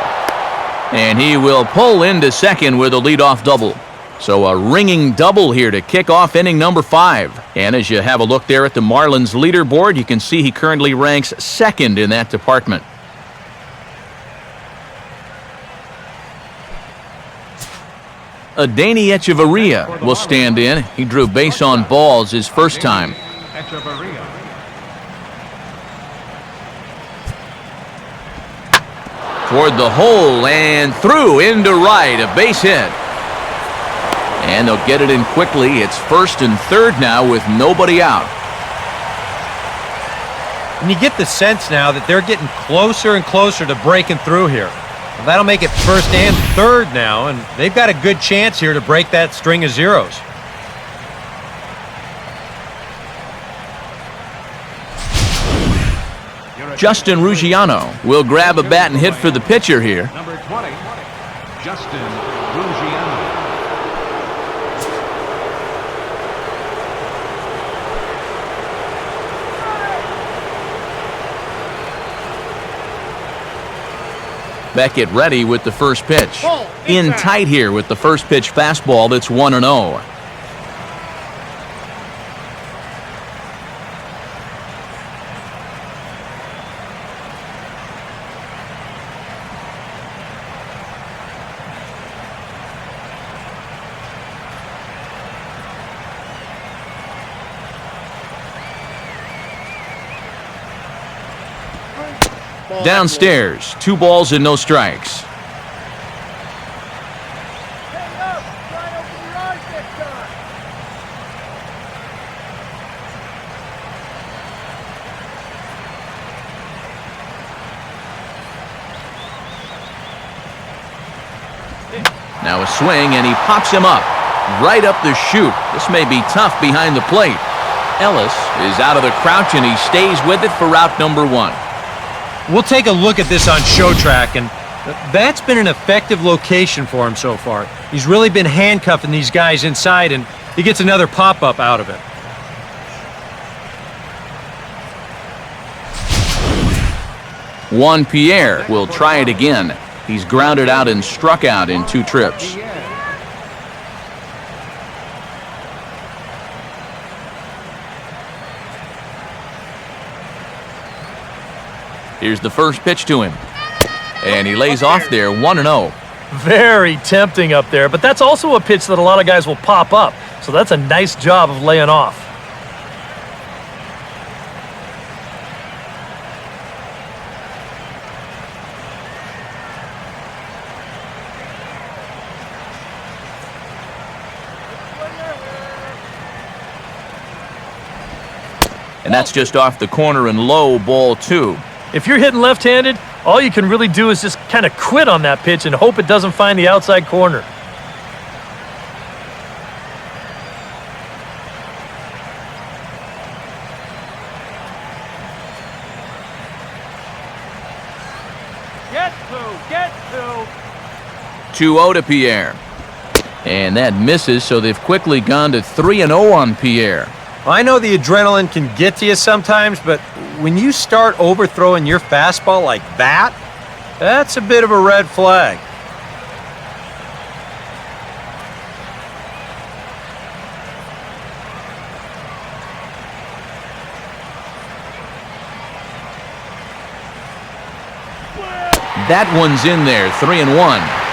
Speaker 1: And he will pull into second with a leadoff double. So a ringing double here to kick off inning number 5. And as you have a look there at the Marlins leaderboard, you can see he currently ranks second in that department. Adeiny Echeverria will stand in. He drew base on balls his first time. Toward the hole and through into right, a base hit. And they'll get it in quickly. It's first and third now with nobody out.
Speaker 3: And you get the sense now that they're getting closer and closer to breaking through here. Well, that'll make it first and third now, and they've got a good chance here to break that string of zeros.
Speaker 1: Justin Ruggiano will grab a bat and hit for the pitcher here.
Speaker 5: Number 20, Justin Ruggiano.
Speaker 1: Beckett ready with the first pitch. In tight here with the first pitch fastball that's 1-0. Downstairs, 2 balls and no strikes. Now a swing, and he pops him up. Right up the chute. This may be tough behind the plate. Ellis is out of the crouch, and he stays with it for route number 1.
Speaker 3: We'll take a look at this on Show Track, and that's been an effective location for him so far. He's really been handcuffing these guys inside, and he gets another pop-up out of it.
Speaker 1: Juan Pierre will try it again. He's grounded out and struck out in 2 trips. Here's the first pitch to him. And he lays off there, 1-0.
Speaker 2: Very tempting up there, but that's also a pitch that a lot of guys will pop up. So that's a nice job of laying off.
Speaker 1: And that's just off the corner and low, ball 2.
Speaker 2: If you're hitting left-handed, all you can really do is just kind of quit on that pitch and hope it doesn't find the outside corner.
Speaker 5: Get to.
Speaker 1: 2-0 to Pierre. And that misses, so they've quickly gone to 3-0 on Pierre.
Speaker 3: I know the adrenaline can get to you sometimes, but when you start overthrowing your fastball like that, that's a bit of a red flag.
Speaker 1: That one's in there, 3-1.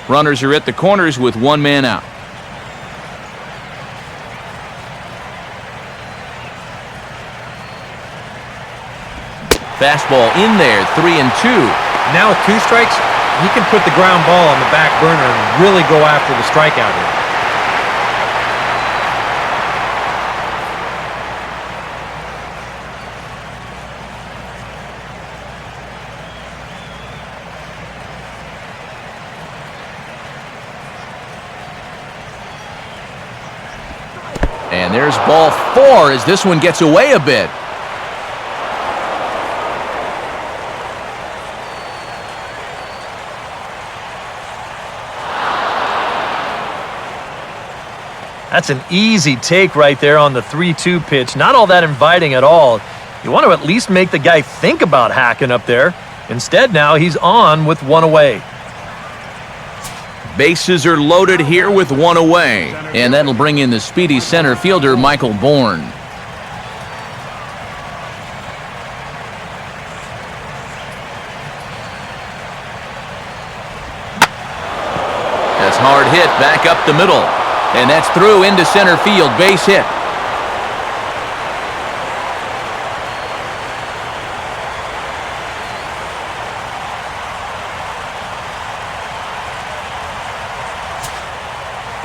Speaker 1: Runners are at the corners with 1 man out. Fastball in there, 3-2.
Speaker 3: Now with 2 strikes, he can put the ground ball on the back burner and really go after the strikeout here.
Speaker 1: And there's ball 4 as this one gets away a bit.
Speaker 2: That's an easy take right there on the 3-2 pitch. Not all that inviting at all. You want to at least make the guy think about hacking up there. Instead, now he's on with 1 away.
Speaker 1: Bases are loaded here with 1 away. And that'll bring in the speedy center fielder, Michael Bourne. That's hard hit back up the middle. And that's through into center field, base hit.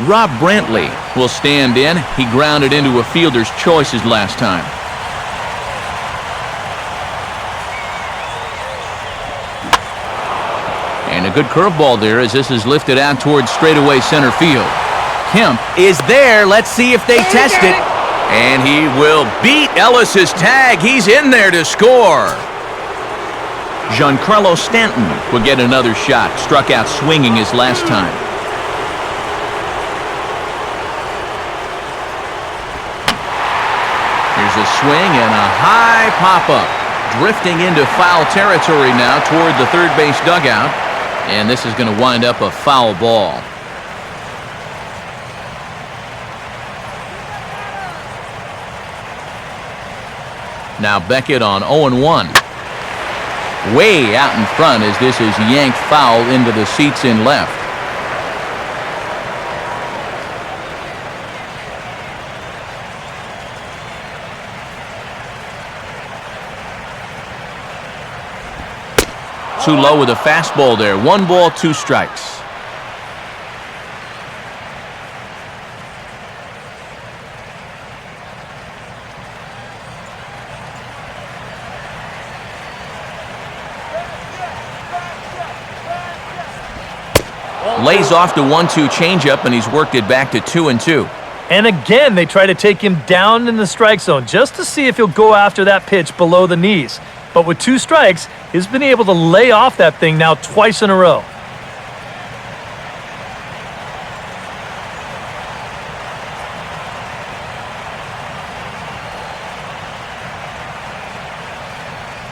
Speaker 1: Rob Brantley will stand in. He grounded into a fielder's choices last time. And a good curveball there as this is lifted out towards straightaway center field. Kemp is there. Let's see if they test it. And he will beat Ellis's tag. He's in there to score. GIANCARLO Stanton will get another shot. Struck out swinging his last time. Here's a swing and a high pop-up. Drifting into foul territory now toward the third base dugout. And this is going to wind up a foul ball. Now Beckett on 0-1. Way out in front as this is yanked foul into the seats in left. Too low with a fastball there. 1 ball, 2 strikes. Lays off the 1-2 changeup, and he's worked it back to 2-2.
Speaker 2: And again, they try to take him down in the strike zone just to see if he'll go after that pitch below the knees. But with 2 strikes, he's been able to lay off that thing now twice in a row.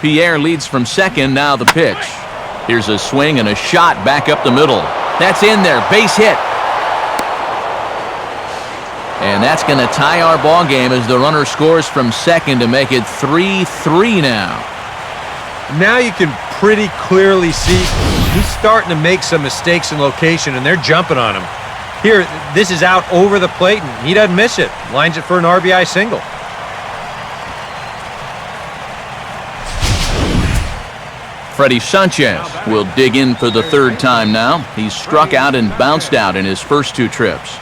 Speaker 1: Pierre leads from second. Now the pitch. Here's a swing and a shot back up the middle. That's in there. Base hit. And that's going to tie our ball game as the runner scores from second to make it 3-3 now.
Speaker 3: Now you can pretty clearly see he's starting to make some mistakes in location, and they're jumping on him. Here, this is out over the plate, and he doesn't miss it. Lines it for an RBI single.
Speaker 1: Freddie Sanchez will dig in for the 3rd time now. He's struck out and bounced out in his first 2 trips.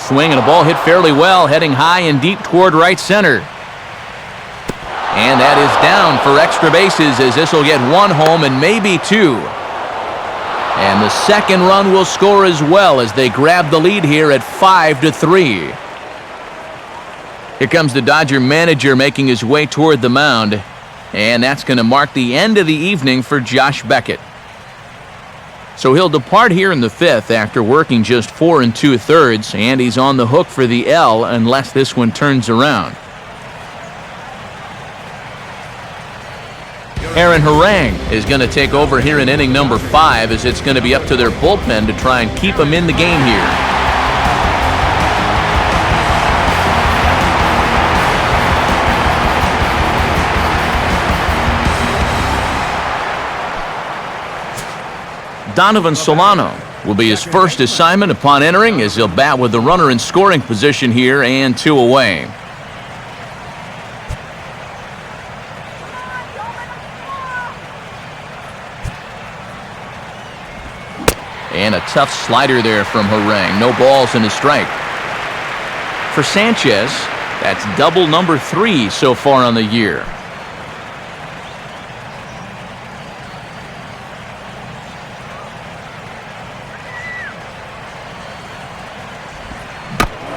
Speaker 1: Swing and a ball hit fairly well, heading high and deep toward right center. And that is down for extra bases as this will get 1 home and maybe 2. And the second run will score as well as they grab the lead here at 5-3. Here comes the Dodger manager making his way toward the mound. And that's going to mark the end of the evening for Josh Beckett. So he'll depart here in the 5th after working just 4 2/3, and he's on the hook for the L unless this one turns around. Aaron Harang is going to take over here in inning number 5 as it's going to be up to their bullpen to try and keep him in the game here. Donovan Solano will be his first assignment upon entering as he'll bat with the runner in scoring position here and 2 away. And a tough slider there from Harang. No balls and a strike. For Sanchez, that's double number 3 so far on the year.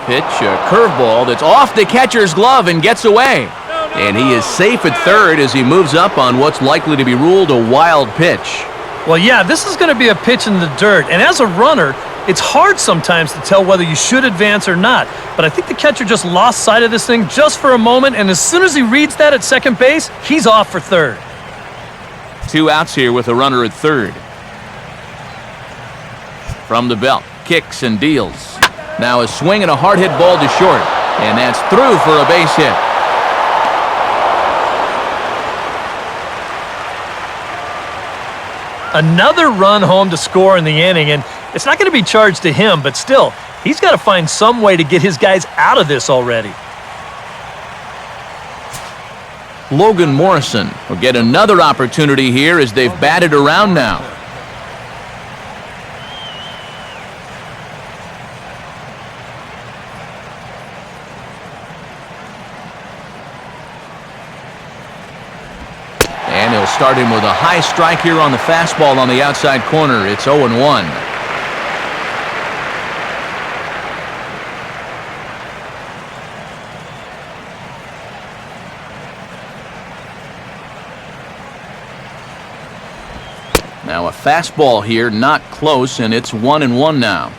Speaker 1: Pitch, a curveball that's off the catcher's glove and gets away. And he is safe at third as he moves up on what's likely to be ruled a wild pitch.
Speaker 2: Well, yeah, this is going to be a pitch in the dirt. And as a runner, it's hard sometimes to tell whether you should advance or not. But I think the catcher just lost sight of this thing just for a moment. And as soon as he reads that at second base, he's off for third.
Speaker 1: 2 outs here with a runner at third. From the belt, kicks and deals. Now a swing and a hard hit ball to short. And that's through for a base hit.
Speaker 2: Another run home to score in the inning, and it's not going to be charged to him, but still, he's got to find some way to get his guys out of this already.
Speaker 1: Logan Morrison will get another opportunity here as they've batted around now. And he'll start him with a high strike here on the fastball on the outside corner. It's 0-1. Now a fastball here, not close, and it's 1-1 now.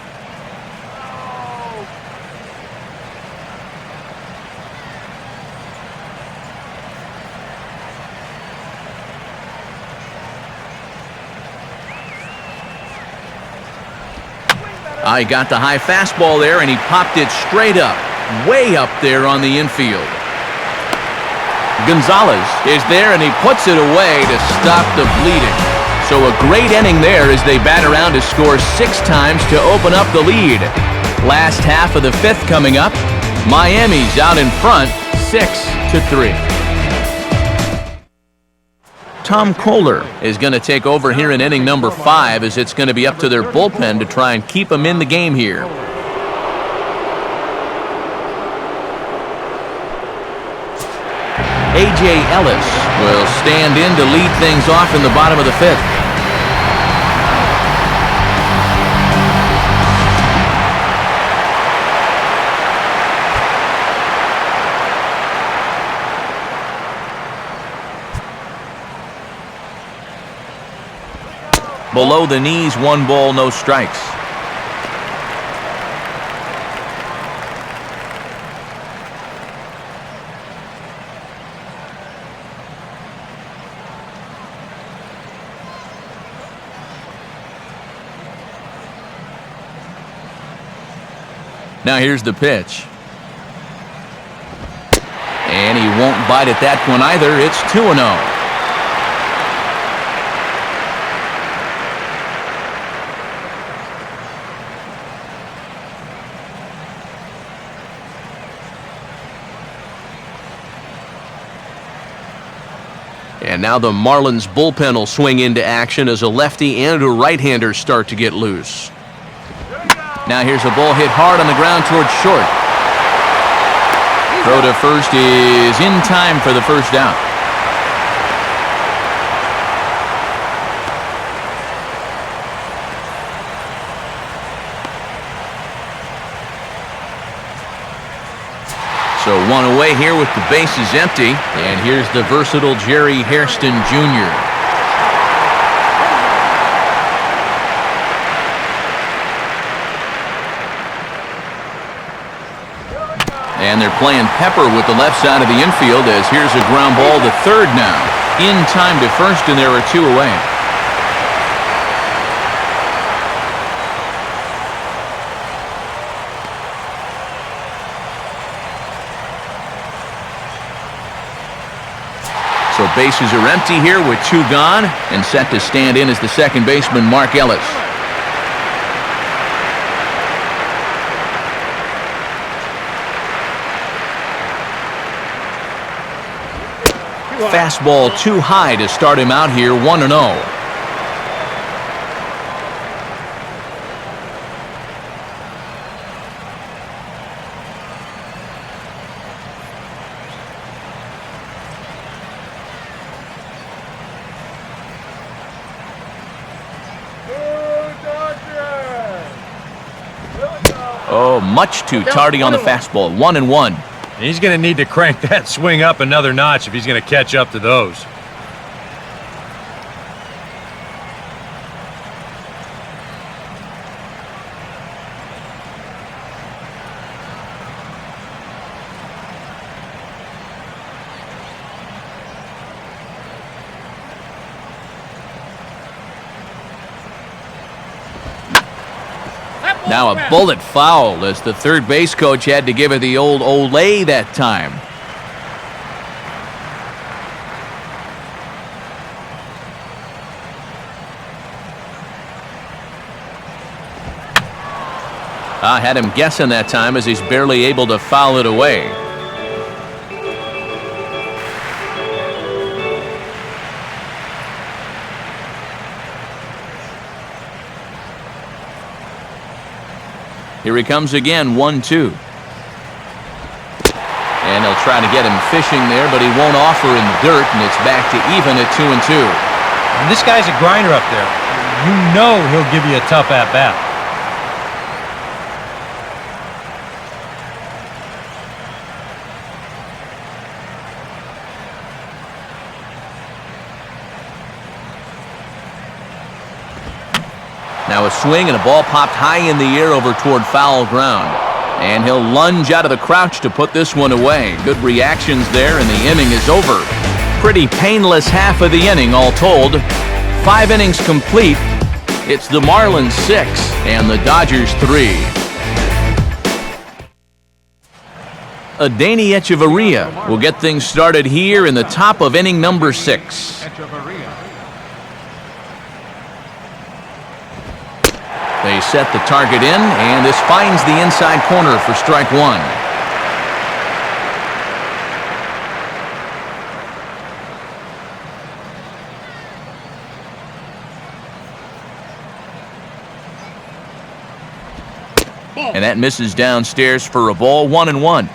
Speaker 1: He got the high fastball there, and he popped it straight up, way up there on the infield. Gonzalez is there, and he puts it away to stop the bleeding. So a great inning there as they bat around to score 6 times to open up the lead. Last half of the 5th coming up. Miami's out in front, 6-3. Tom Kohler is going to take over here in inning number 5 as it's going to be up to their bullpen to try and keep them in the game here. A.J. Ellis will stand in to lead things off in the bottom of the 5th. Below the knees, 1 ball, no strikes. Now here's the pitch. And he won't bite at that one either. It's 2-0. And now the Marlins bullpen will swing into action as a lefty and a right-hander start to get loose. Now here's a ball hit hard on the ground towards short. Throw to first is in time for the first out. So 1 away here with the bases empty. And here's the versatile Jerry Hairston Jr. And they're playing pepper with the left side of the infield as here's a ground ball to third now. In time to first, and there are 2 away. So bases are empty here with 2 gone, and set to stand in as the second baseman, Mark Ellis. Fastball too high to start him out here, 1-0. Oh, much too tardy on the fastball. 1-1.
Speaker 3: He's going to need to crank that swing up another notch if he's going to catch up to those.
Speaker 1: Now a bullet foul as the third base coach had to give it the old Olay that time. I had him guessing that time as he's barely able to foul it away. Here he comes again, 1-2. And he'll try to get him fishing there, but he won't offer in the dirt, and it's back to even at 2-2.
Speaker 3: And this guy's a grinder up there. You know he'll give you a tough at-bat.
Speaker 1: Now a swing and a ball popped high in the air over toward foul ground. And he'll lunge out of the crouch to put this one away. Good reactions there, and the inning is over. Pretty painless half of the inning, all told. 5 innings complete. It's the Marlins 6 and the Dodgers 3. Adeiny Echeverria will get things started here in the top of inning number 6. They set the target in, and this finds the inside corner for strike 1. And that misses downstairs for a ball, 1-1.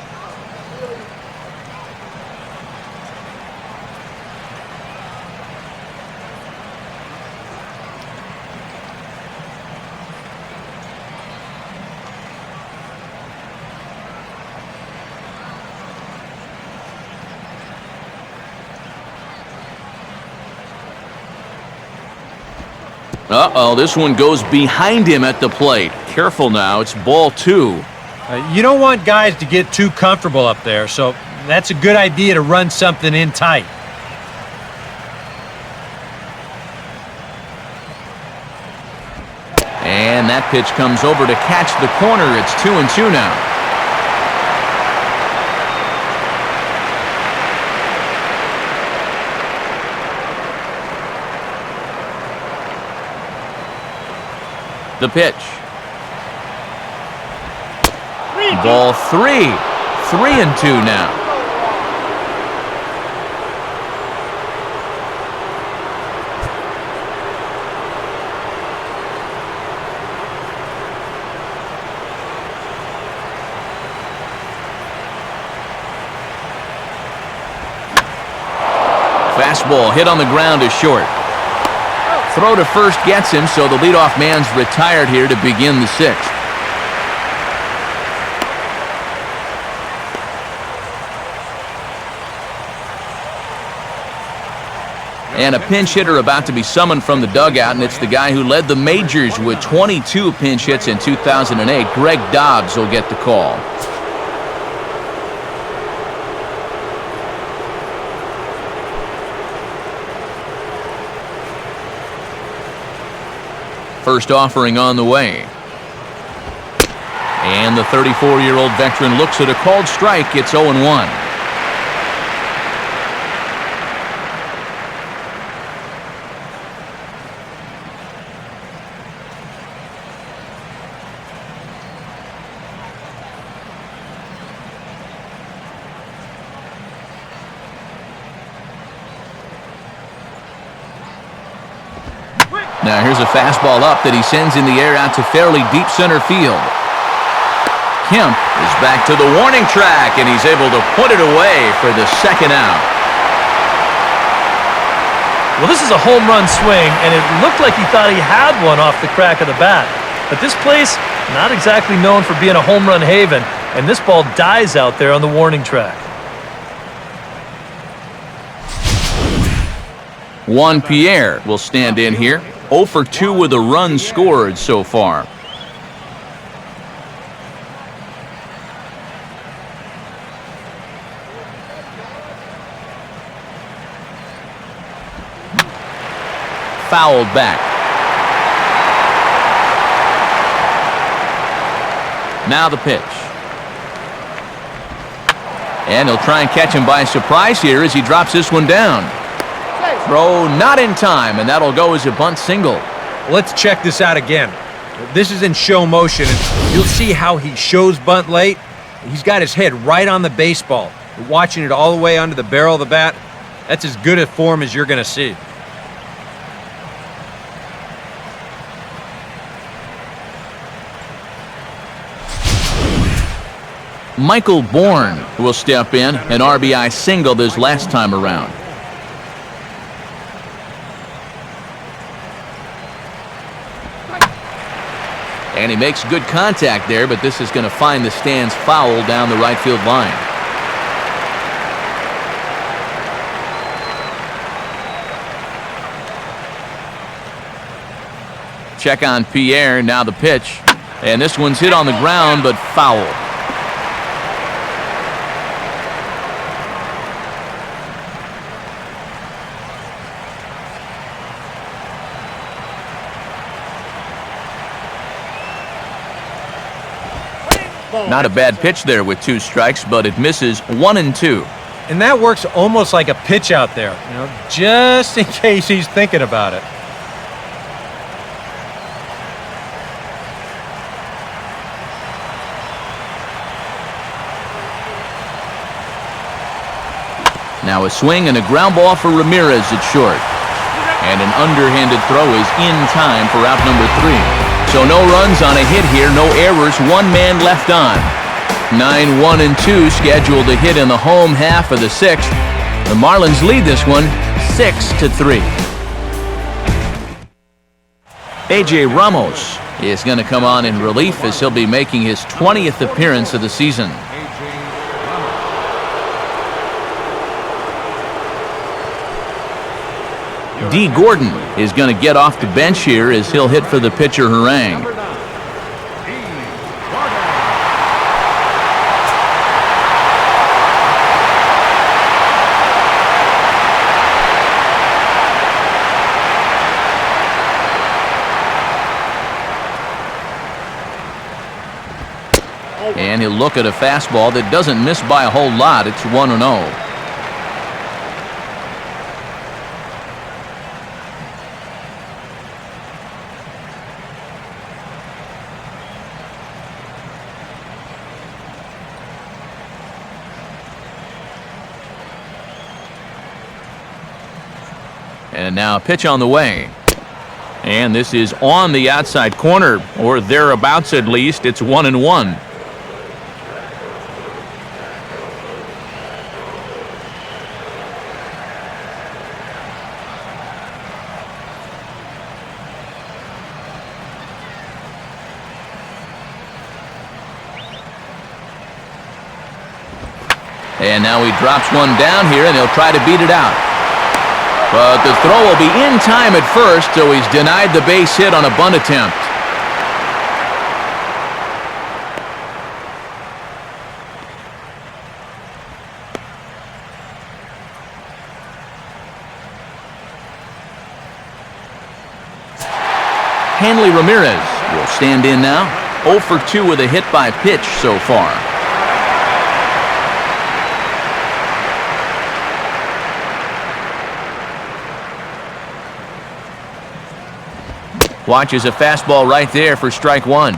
Speaker 1: Uh-oh, this one goes behind him at the plate. Careful now, it's ball 2.
Speaker 3: You don't want guys to get too comfortable up there, so that's a good idea to run something in tight.
Speaker 1: And that pitch comes over to catch the corner. It's 2-2 now. The pitch. Ball 3. 3-2 now. Fastball hit on the ground is short. Throw to first gets him, so the leadoff man's retired here to begin the 6th. And a pinch hitter about to be summoned from the dugout, and it's the guy who led the majors with 22 pinch hits in 2008. Greg Dobbs will get the call. First offering on the way. And the 34-year-old veteran looks at a called strike. It's 0-1. Now here's a fastball up that he sends in the air out to fairly deep center field. Kemp is back to the warning track, and he's able to put it away for the 2nd out.
Speaker 2: Well, this is a home run swing, and it looked like he thought he had one off the crack of the bat. But this place not exactly known for being a home run haven, and this ball dies out there on the warning track.
Speaker 1: Juan Pierre will stand in here. 0 for 2 with a run scored so far. Fouled back. Now the pitch. And he'll try and catch him by surprise here as he drops this one down. Throw not in time, and that'll go as a bunt single.
Speaker 3: Let's check this out again. This is in show motion, and you'll see how he shows bunt late. He's got his head right on the baseball, watching it all the way under the barrel of the bat. That's as good a form as you're going to see.
Speaker 1: Michael Bourne will step in, an RBI single this last time around. And he makes good contact there, but this is going to find the stands foul down the right field line. Check on Pierre, now the pitch. And this one's hit on the ground, but foul. Not a bad pitch there with 2 strikes, but it misses 1 and 2.
Speaker 3: And that works almost like a pitch out there, you know, just in case he's thinking about it.
Speaker 1: Now a swing and a ground ball for Ramirez at short. And an underhanded throw is in time for out number 3. So no runs on a hit here, no errors, 1 man left on. 9, 1, and 2 scheduled to hit in the home half of the 6th. The Marlins lead this one 6-3. A.J. Ramos is going to come on in relief as he'll be making his 20th appearance of the season. D. Gordon is going to get off the bench here as he'll hit for the pitcher Harang. And he'll look at a fastball that doesn't miss by a whole lot. It's 1-0. And now a pitch on the way. And this is on the outside corner, or thereabouts at least. It's 1-1. And now he drops one down here, and he'll try to beat it out. But the throw will be in time at first, so he's denied the base hit on a bunt attempt. HANLEY Ramirez will stand in now. 0 for 2 with a hit by pitch so far. Watches a fastball right there for strike 1.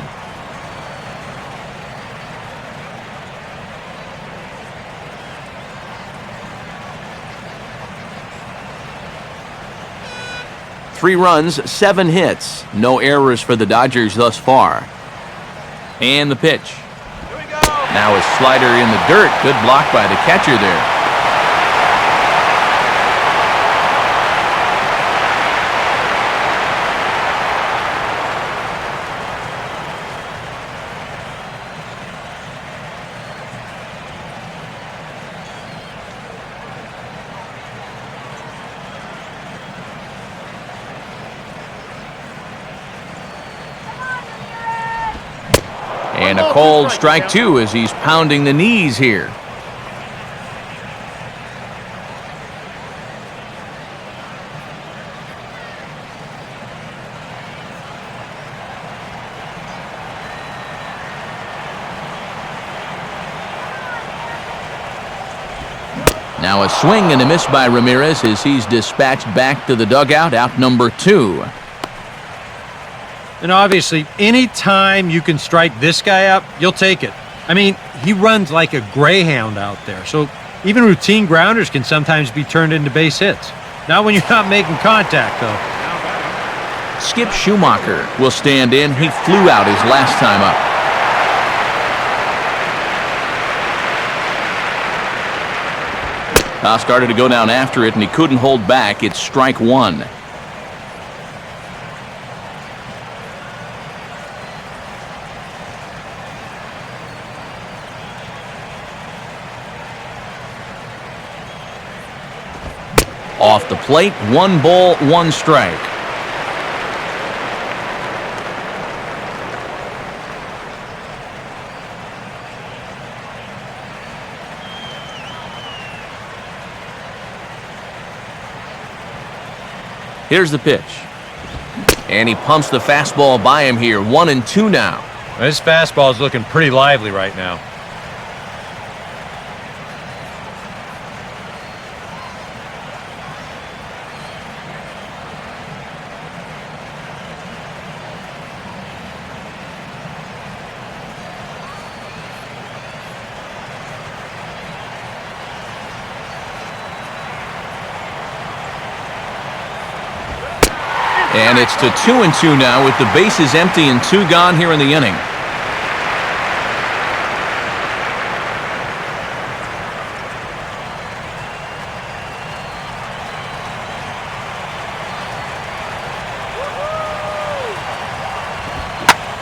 Speaker 1: Three runs, 7 hits. No errors for the Dodgers thus far. And the pitch. Now a slider in the dirt. Good block by the catcher there. And a called strike two as he's pounding the knees here. Now a swing and a miss by Ramirez as he's dispatched back to the dugout, out number 2.
Speaker 3: And obviously, any time you can strike this guy out, you'll take it. I mean, he runs like a greyhound out there, so even routine grounders can sometimes be turned into base hits. Not when you're not making contact, though.
Speaker 1: Skip Schumaker will stand in. He flew out his last time up. Started to go down after it, and he couldn't hold back. It's strike 1. Off the plate, 1 ball, 1 strike. Here's the pitch. And he pumps the fastball by him here. 1-2 now.
Speaker 3: This fastball is looking pretty lively right now.
Speaker 1: And it's to 2-2 now with the bases empty and 2 gone here in the inning.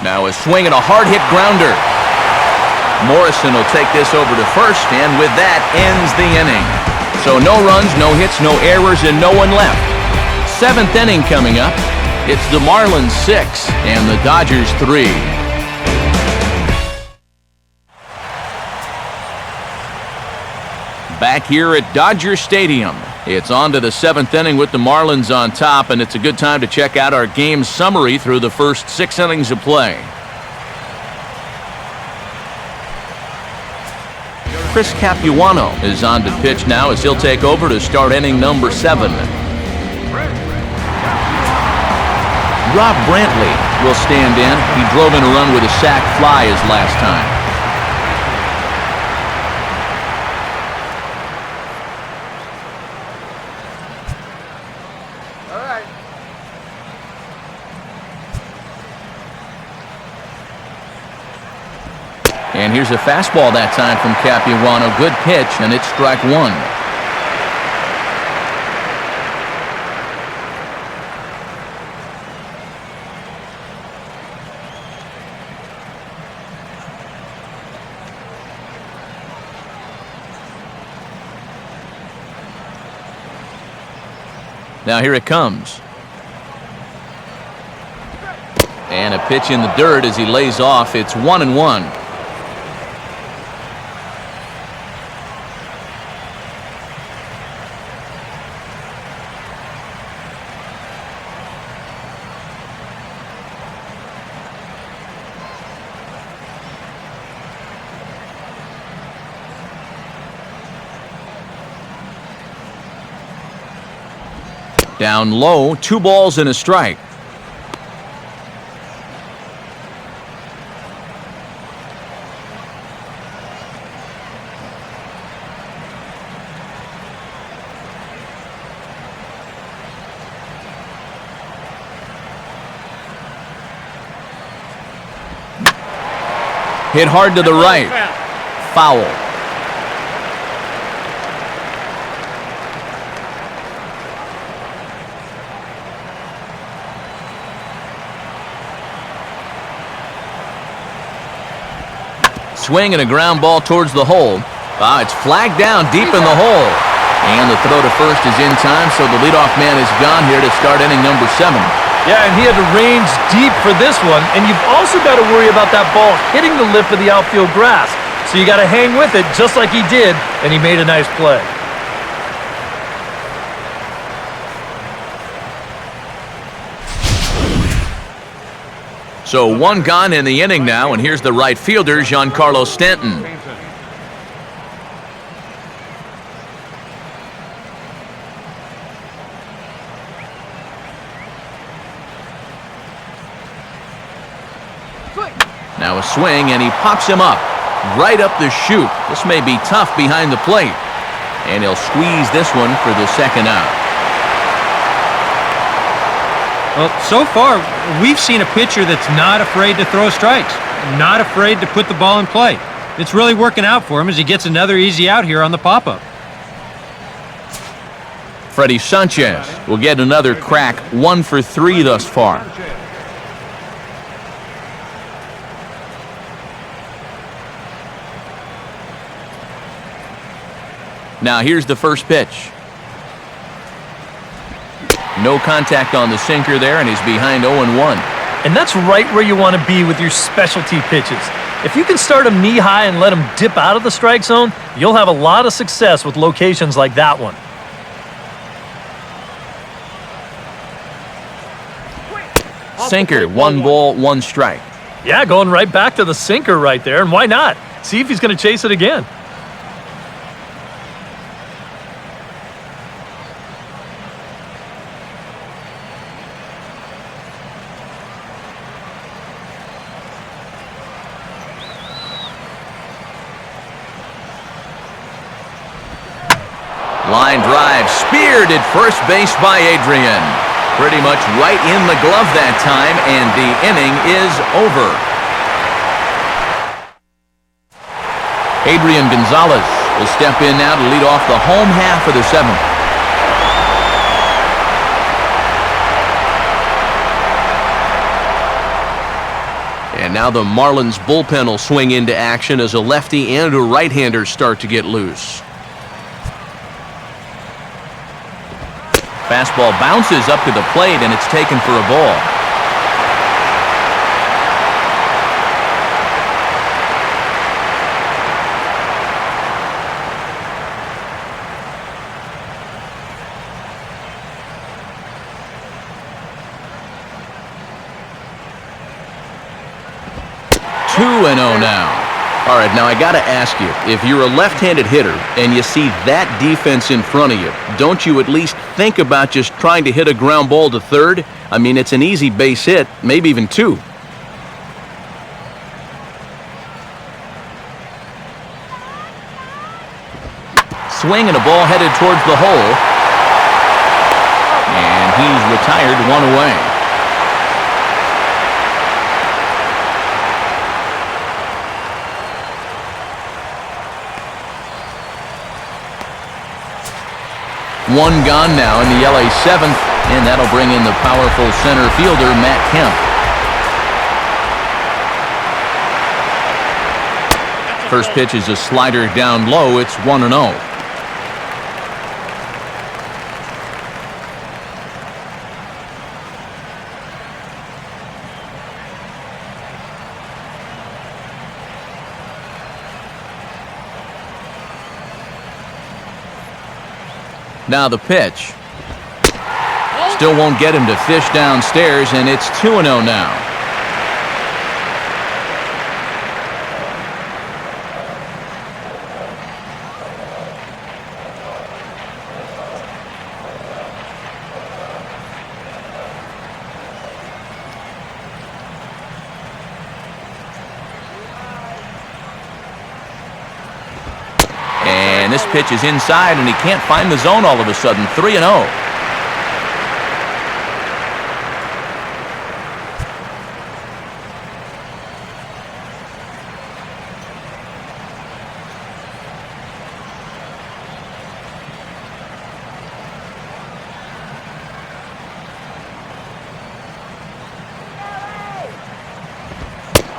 Speaker 1: Now a swing and a hard hit grounder. Morrison will take this over to first, and with that ends the inning. So no runs, no hits, no errors, and no one left. 7th inning coming up. It's the Marlins 6 and the Dodgers 3. Back here at Dodger Stadium. It's on to the 7th inning with the Marlins on top, and it's a good time to check out our game summary through the first 6 innings of play. Chris Capuano is on to pitch now as he'll take over to start inning number 7. Rob Brantley will stand in. He drove in a run with a sac fly his last time.
Speaker 5: All right.
Speaker 1: And here's a fastball that time from Capuano. Good pitch, and it's strike 1. Now here it comes. And a pitch in the dirt as he lays off. It's 1-1. Down low, 2 balls and a strike. Hit hard to the right. Foul. Swing and a ground ball towards the hole. It's flagged down deep in the hole. And the throw to first is in time, so the leadoff man is gone here to start inning number 7.
Speaker 2: Yeah, and he had to range deep for this one, and you've also got to worry about that ball hitting the lip of the outfield grass. So you got to hang with it just like he did, and he made a nice play.
Speaker 1: So one gone in the inning now, and here's the right fielder, GIANCARLO STANTON. Now a swing, and he pops him up, right up the chute. This may be tough behind the plate. And he'll squeeze this one for the second out.
Speaker 3: Well, so far, we've seen a pitcher that's not afraid to throw strikes, not afraid to put the ball in play. It's really working out for him as he gets another easy out here on the pop-up.
Speaker 1: Freddy Sanchez will get another crack, 1 for 3 thus far. Now here's the first pitch. No contact on the sinker there, and he's behind 0-1.
Speaker 2: And that's right where you want to be with your specialty pitches. If you can start them knee-high and let them dip out of the strike zone, you'll have a lot of success with locations like that one.
Speaker 1: Sinker, 1 ball, 1 strike.
Speaker 2: Yeah, going right back to the sinker right there, and why not? See if he's going to chase it again.
Speaker 1: Line drive, speared at first base by Adrian. Pretty much right in the glove that time, and the inning is over. Adrian Gonzalez will step in now to lead off the home half of the 7th. And now the Marlins bullpen will swing into action as a lefty and a right-hander start to get loose. Fastball bounces up to the plate, and it's taken for a ball. Two and 0 now. All right, now I got to ask you, if you're a left-handed hitter and you see that defense in front of you, don't you at least think about just trying to hit a ground ball to third? I mean, it's an easy base hit, maybe even 2. Swing and a ball headed towards the hole. And he's retired, 1 away. One gone now in the LA 7th, and that'll bring in the powerful center fielder, Matt Kemp. First pitch is a slider down low. It's 1-0. Now the pitch. Still won't get him to fish downstairs, and it's 2-0 now. And this pitch is inside, and he can't find the zone all of a sudden. 3-0.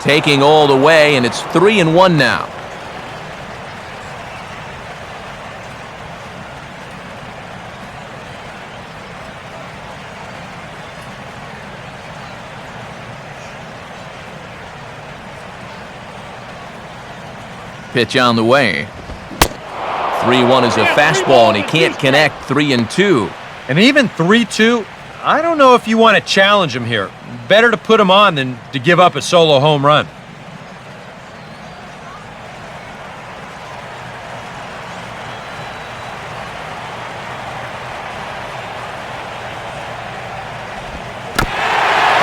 Speaker 1: Taking all the way, and it's 3-1 now. Pitch on the way. 3-1 is a fastball, and he can't connect. 3-2.
Speaker 3: And even 3-2, I don't know if you want to challenge him here. Better to put him on than to give up a solo home run.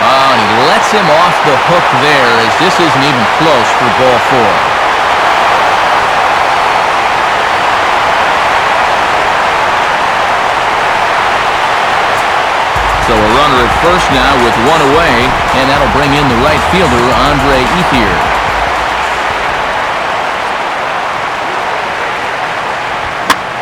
Speaker 1: And he lets him off the hook there, as this isn't even close for ball 4. So a runner at first now with 1 away, and that'll bring in the right fielder, Andre Ethier.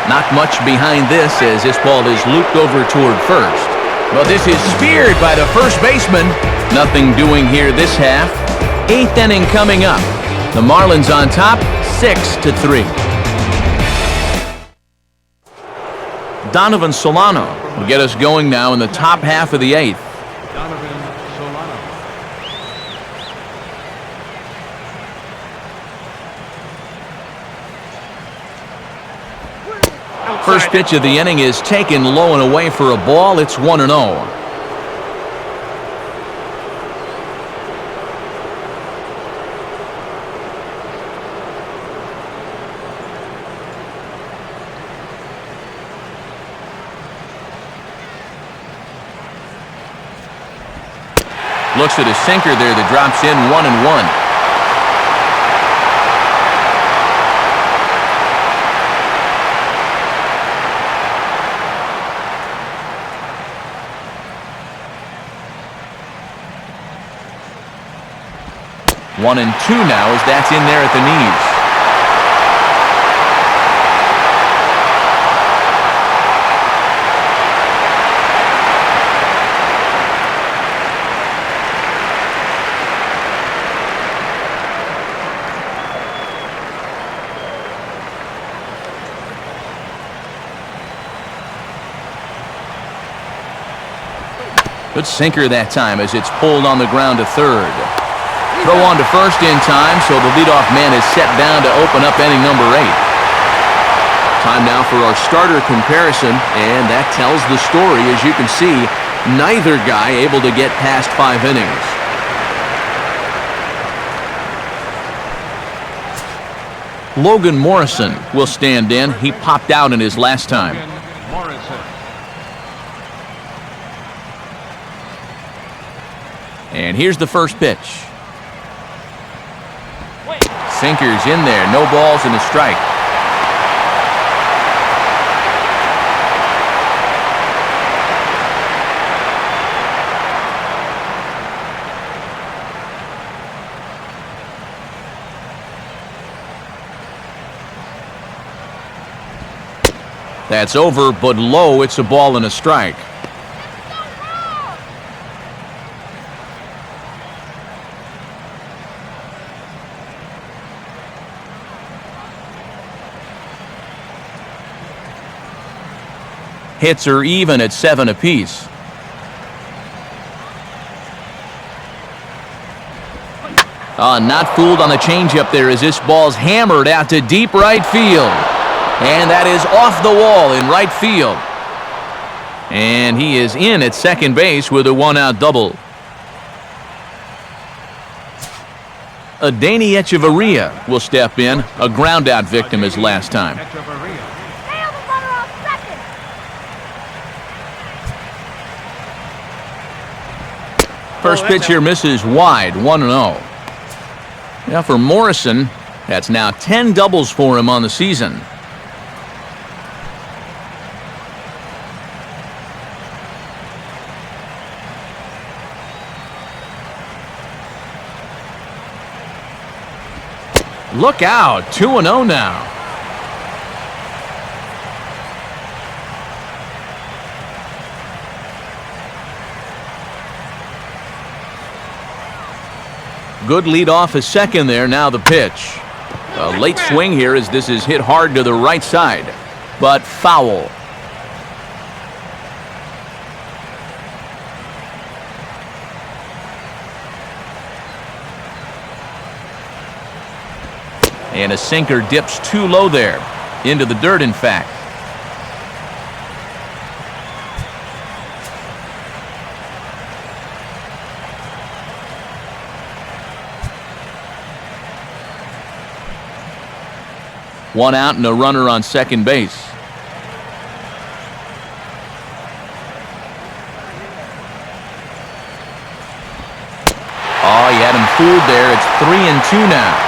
Speaker 1: Not much behind this as this ball is looped over toward first. But this is speared by the first baseman. Nothing doing here this half. 8th inning coming up. The Marlins on top, 6-3. Donovan Solano will get us going now in the top half of the 8th.
Speaker 5: Donovan Solano.
Speaker 1: First pitch of the inning is taken low and away for a ball. It's 1-0. Looks at a sinker there that drops in 1-1. One and 2 now as that's in there at the knees. Good sinker that time as it's pulled on the ground to third. Throw on to first in time, so the leadoff man is set down to open up inning number 8. Time now for our starter comparison, and that tells the story. As you can see, neither guy able to get past 5 innings. Logan Morrison will stand in. He popped out in his last time.
Speaker 5: Morrison.
Speaker 1: And here's the first pitch. Sinker's in there. No balls and a strike. That's over, but low. It's a ball and a strike. Hits are even at 7 apiece. Not fooled on the changeup there as this ball's hammered out to deep right field. And that is off the wall in right field. And he is in at second base with a 1-out double. Adeiny Echeverria will step in, a ground-out victim his last time.
Speaker 5: Echeverria.
Speaker 4: Nail the runner off second.
Speaker 1: First pitch here misses wide, 1-0. Now for Morrison, that's now 10 doubles for him on the season. Look out, 2-0 now. Good lead off a second there. Now the pitch. A late swing here as this is hit hard to the right side, but foul. And a sinker dips too low there. Into the dirt, in fact. One out and a runner on second base. Oh, he had him fooled there. It's 3-2 now.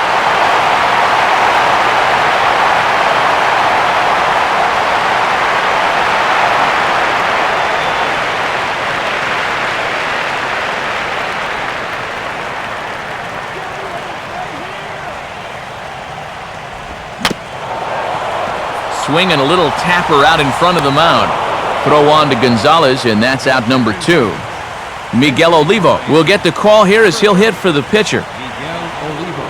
Speaker 1: Swinging a little tapper out in front of the mound. Throw on to Gonzalez, and that's out number 2. Miguel Olivo will get the call here as he'll hit for the pitcher.
Speaker 5: Miguel Olivo.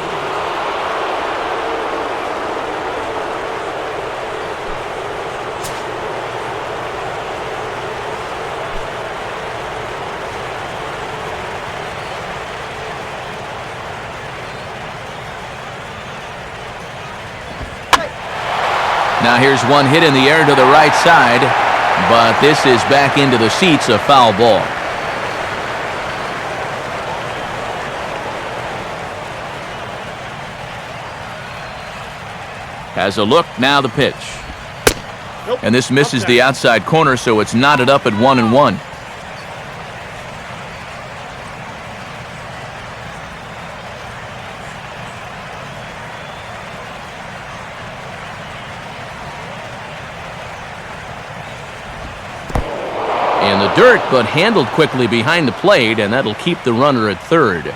Speaker 1: Now here's one hit in the air to the right side, but this is back into the seats, a foul ball. Has a look, now the pitch. And this misses the outside corner, so it's knotted up at 1-1. In the dirt, but handled quickly behind the plate, and that'll keep the runner at third.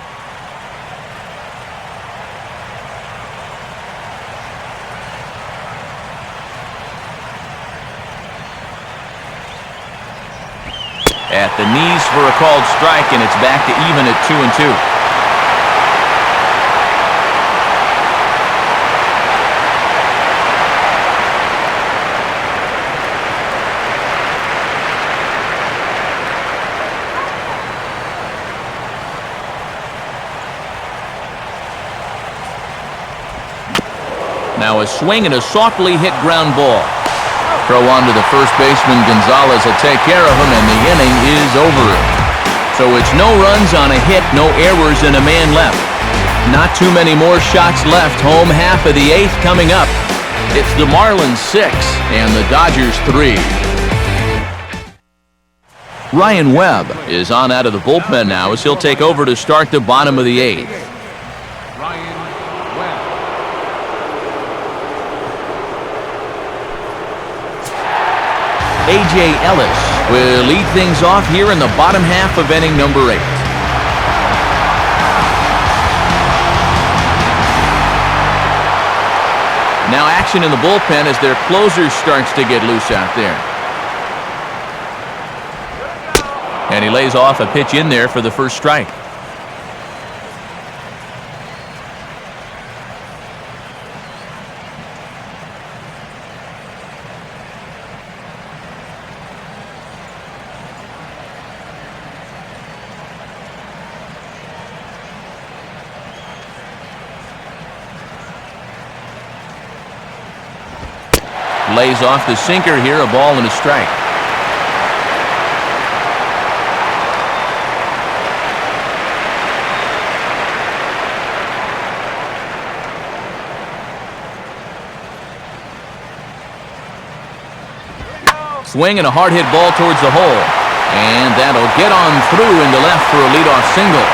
Speaker 1: At the knees for a called strike, and it's back to even at 2-2. Now a swing and a softly hit ground ball. Throw on to the first baseman. Gonzalez will take care of him, and the inning is over. So it's no runs on a hit, no errors, and a man left. Not too many more shots left. Home half of the 8th coming up. It's the Marlins 6 and the Dodgers 3. Ryan Webb is on out of the bullpen now as he'll take over to start the bottom of the 8th.
Speaker 5: Ryan Webb.
Speaker 1: A.J. Ellis will lead things off here in the bottom half of inning number 8. Now action in the bullpen as their closer starts to get loose out there. And he lays off a pitch in there for the first strike. Lays off the sinker here, a ball and a strike. Swing and a hard hit ball towards the hole. And that'll get on through into left for a leadoff single.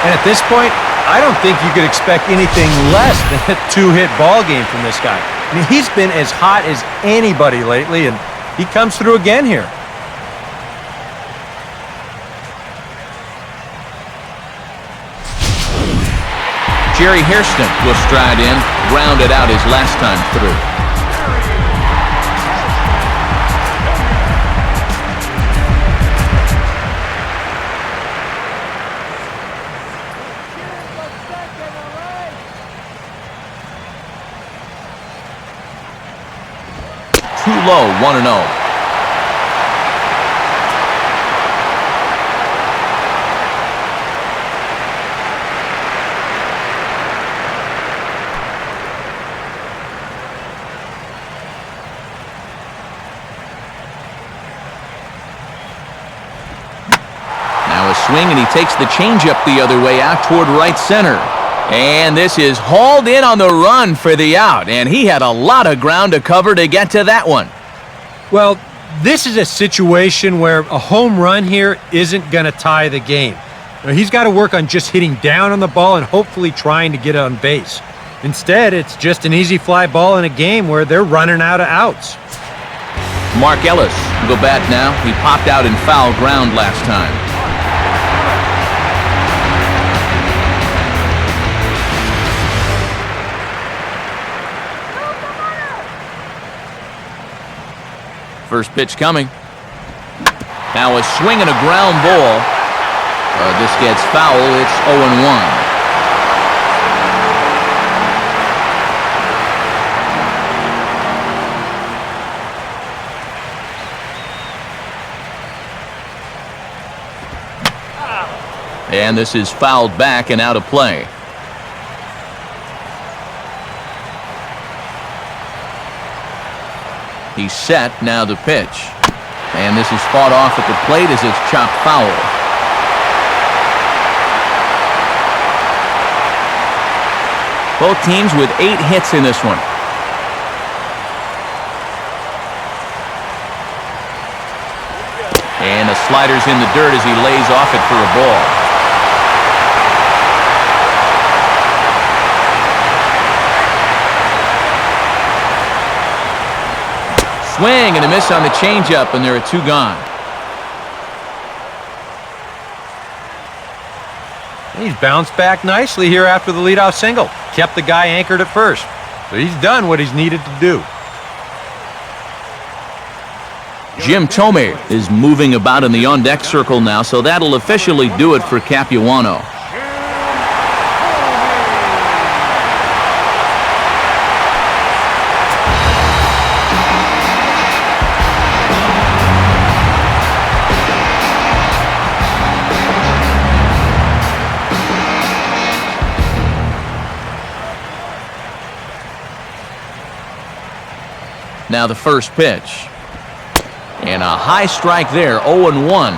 Speaker 3: And at this point, I don't think you could expect anything less than a 2-hit ball game from this guy. I mean, he's been as hot as anybody lately, and he comes through again here.
Speaker 1: Jerry Hairston will stride in, grounded out his last time through. Too low, 1-0. swing, and he takes the changeup the other way out toward right center. And this is hauled in on the run for the out, and he had a lot of ground to cover to get to that one.
Speaker 3: Well, this is a situation where a home run here isn't going to tie the game. He's got to work on just hitting down on the ball and hopefully trying to get on base. Instead, it's just an easy fly ball in a game where they're running out of outs.
Speaker 1: Mark Ellis will go bat now. He popped out in foul ground last time. First pitch coming. Now a swing and a ground ball. This gets foul. It's 0-1. And this is fouled back and out of play. He's set, now the pitch. And this is fought off at the plate as it's chopped foul. Both teams with 8 hits in this one. And the slider's in the dirt as he lays off it for a ball. Swing and a miss on the changeup, and there are 2 gone.
Speaker 3: He's bounced back nicely here after the leadoff single. Kept the guy anchored at first. So he's done what he's needed to do.
Speaker 1: Jim Thome is moving about in the on-deck circle now, so that'll officially do it for Capuano. Now the first pitch. And a high strike there, 0-1.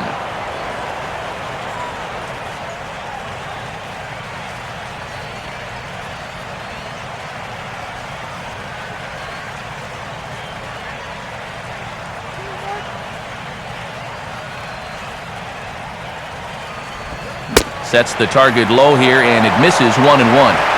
Speaker 1: Sets the target low here, and it misses 1-1.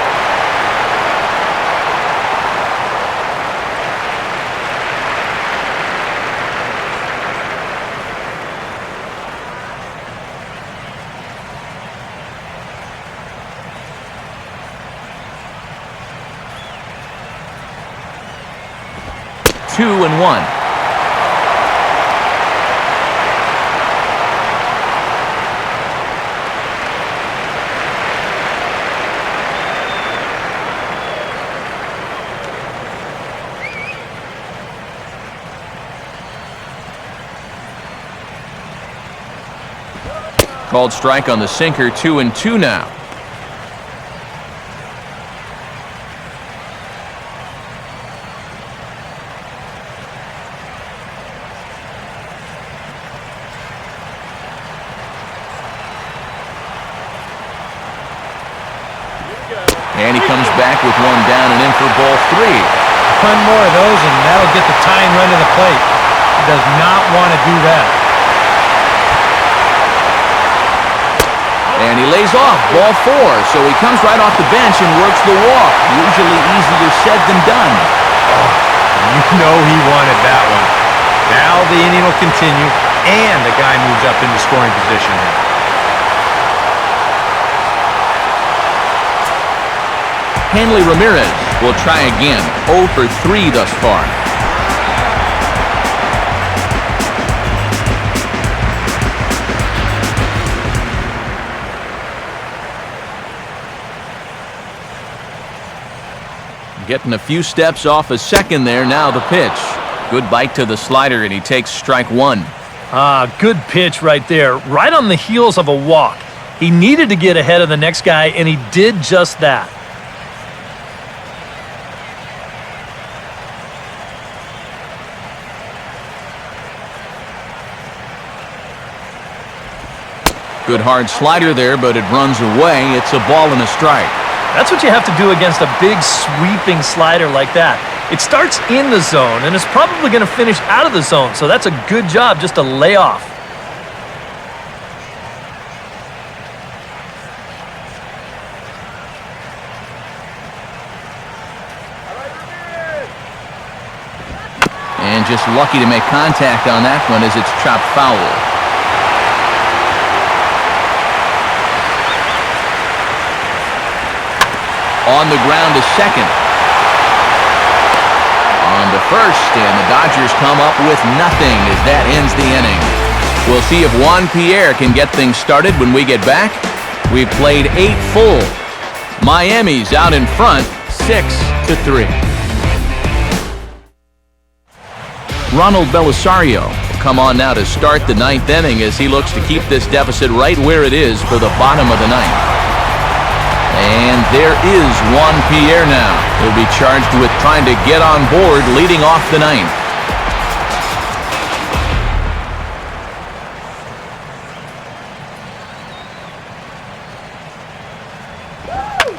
Speaker 1: Two and 1. Called strike on the sinker, 2-2 now. And he comes back with 1 down and in for ball 3.
Speaker 3: One more of those and that'll get the tying run to the plate. He does not want to do that.
Speaker 1: And he lays off ball 4, so he comes right off the bench and works the walk. Usually easier said than done.
Speaker 3: You know he wanted that one. Now the inning will continue and the guy moves up into scoring position here.
Speaker 1: HANLEY Ramirez will try again. 0 for 3 thus far. Getting a few steps off a second there. Now the pitch. Good bite to the slider, and he takes strike 1.
Speaker 2: Good pitch right there. Right on the heels of a walk. He needed to get ahead of the next guy, and he did just that.
Speaker 1: Good hard slider there, but it runs away. It's a ball and a strike.
Speaker 2: That's what you have to do against a big sweeping slider like that. It starts in the zone and is probably going to finish out of the zone, so that's a good job just to lay off.
Speaker 1: And just lucky to make contact on that one as it's chopped foul. On the ground to second. On to first, and the Dodgers come up with nothing as that ends the inning. We'll see if Juan Pierre can get things started when we get back. We've played 8 full. Miami's out in front, 6-3. Ronald Belisario will come on now to start the 9th inning as he looks to keep this deficit right where it is for the bottom of the 9th. And there is Juan Pierre now. He'll be charged with trying to get on board leading off the 9th.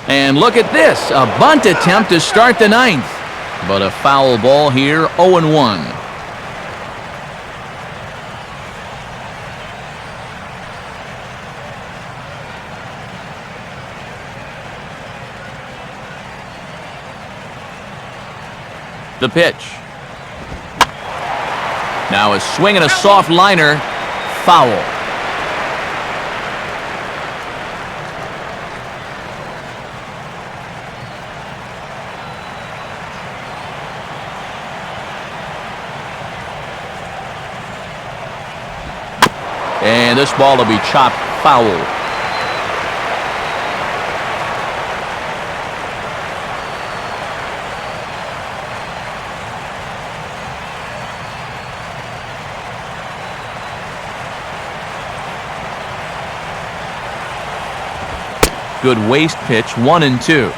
Speaker 1: And look at this, a bunt attempt to start the 9th. But a foul ball here, 0-1. The pitch. Now a swing and a soft liner. Foul. And this ball will be chopped foul. Good waist pitch, 1-2.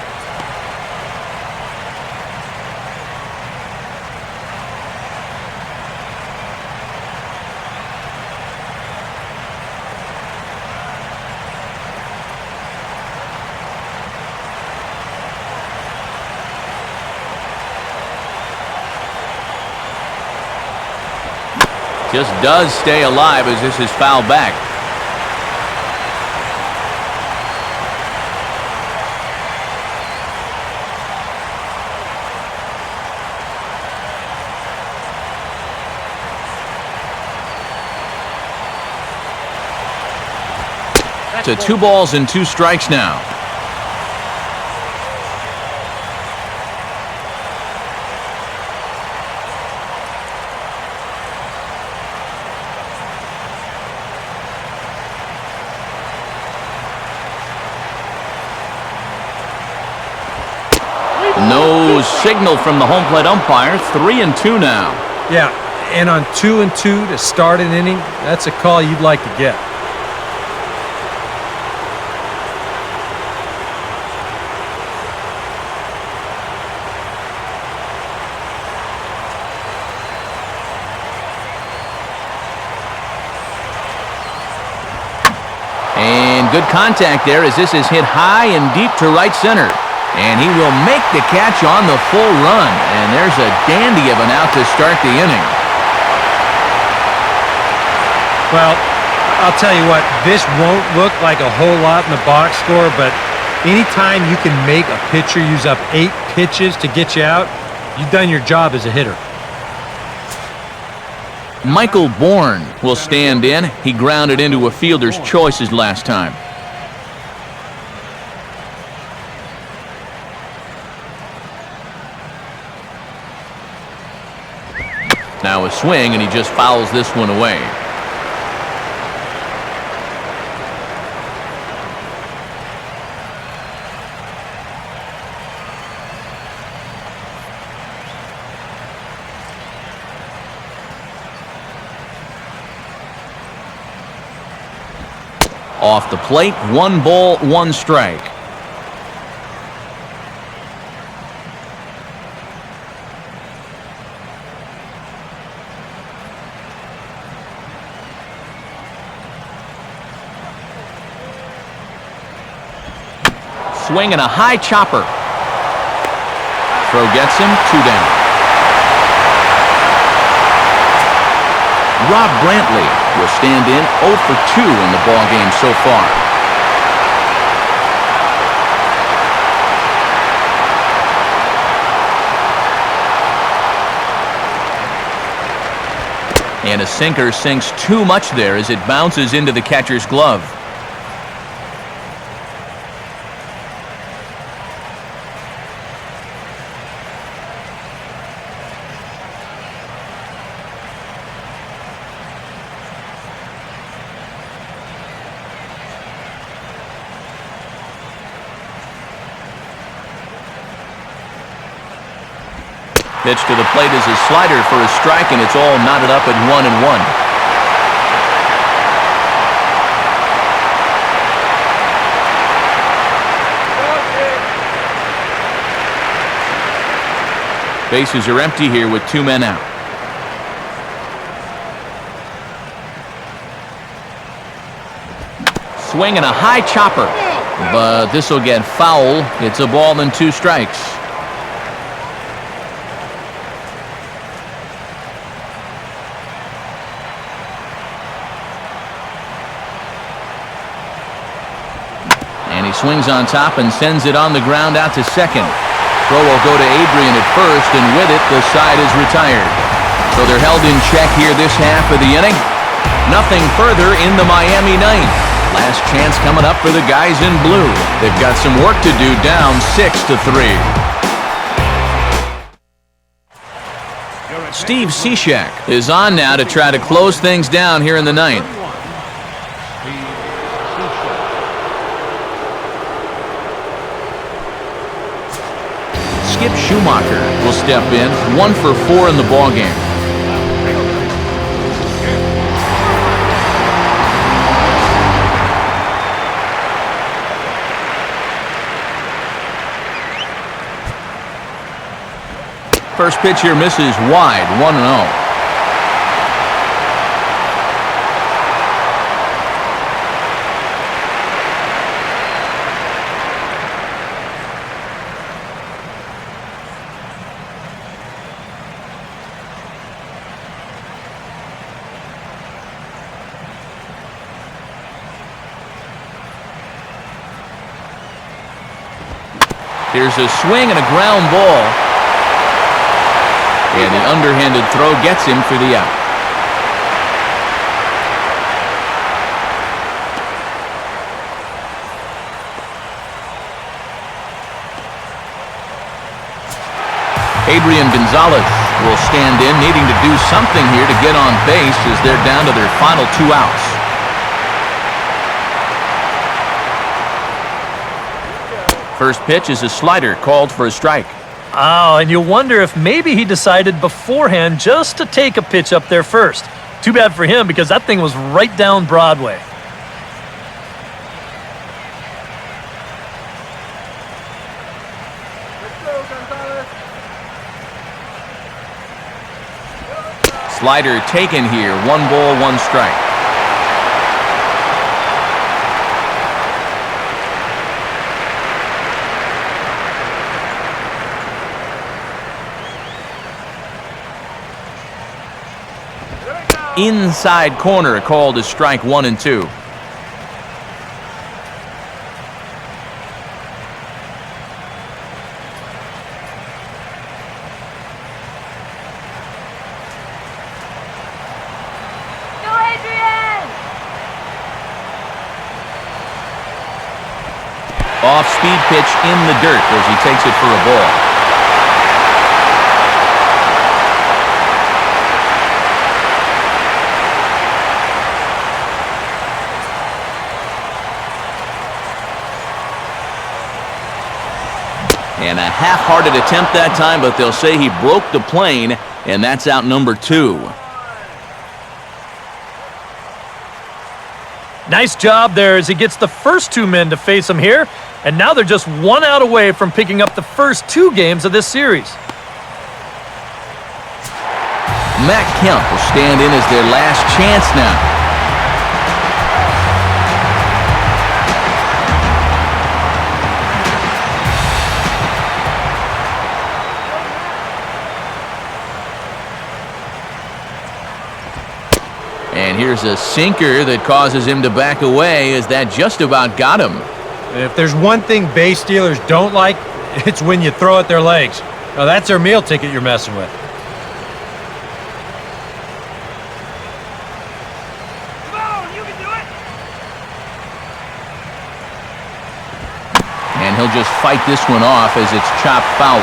Speaker 1: Just does stay alive as this is fouled back. To 2 balls and 2 strikes now. No signal from the home plate umpire. 3-2 now.
Speaker 3: Yeah, and on 2-2 to start an inning, that's a call you'd like to get.
Speaker 1: Good contact there as this is hit high and deep to right center. And he will make the catch on the full run. And there's a dandy of an out to start the inning.
Speaker 3: Well, I'll tell you what, this won't look like a whole lot in the box score, but anytime you can make a pitcher use up 8 pitches to get you out, you've done your job as a hitter.
Speaker 1: Michael Bourne will stand in. He grounded into a fielder's choices last time. Now a swing, and he just fouls this one away. Off the plate, 1 ball, 1 strike. swing and a high chopper. Throw gets him, 2 down. Rob Brantley will stand in 0 for 2 in the ballgame so far. And a sinker sinks too much there as it bounces into the catcher's glove. Pitch to the plate is a slider for a strike, and it's all knotted up at 1-1. Bases are empty here with 2 men out. Swing and a high chopper, but this will get foul. It's a ball and 2 strikes. Swings on top and sends it on the ground out to second. Throw will go to Adrian at first, and with it, the side is retired. So they're held in check here this half of the inning. Nothing further in the Miami ninth. Last chance coming up for the guys in blue. They've got some work to do, down 6-3. Steve Cishek is on now to try to close things down here in the ninth. SCHUMAKER will step in, 1 for 4 in the ballgame. First pitch here misses wide, 1-0. Here's a swing and a ground ball. And the underhanded throw gets him for the out. Adrian Gonzalez will stand in, needing to do something here to get on base as they're down to their final 2 outs. First pitch is a slider called for a strike.
Speaker 2: Oh, and you wonder if maybe he decided beforehand just to take a pitch up there first. Too bad for him, because that thing was right down Broadway.
Speaker 1: Slider taken here, 1 ball, 1 strike. Inside corner called as strike 1 and 2.
Speaker 4: Go, Adrian!
Speaker 1: Off-speed pitch in the dirt as he takes it for a ball. And a half-hearted attempt that time, but they'll say he broke the plane, and that's out number 2.
Speaker 2: Nice job there as he gets the first 2 men to face him here, and now they're just 1 out away from picking up the first 2 games of this series.
Speaker 1: Matt Kemp will stand in as their last chance now. here's a sinker that causes him to back away as that just about got him.
Speaker 3: And if there's one thing base stealers don't like, it's when you throw at their legs. Now, that's their meal ticket you're messing with.
Speaker 4: Come on, you can do it.
Speaker 1: And he'll just fight this one off as it's chopped foul.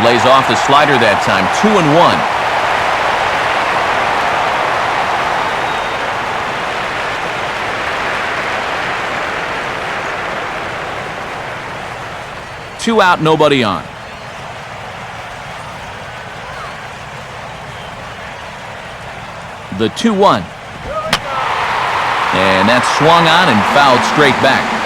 Speaker 1: Lays off the slider that time, 2-1. Two out, nobody on. The 2-1. And that's swung on and fouled straight back.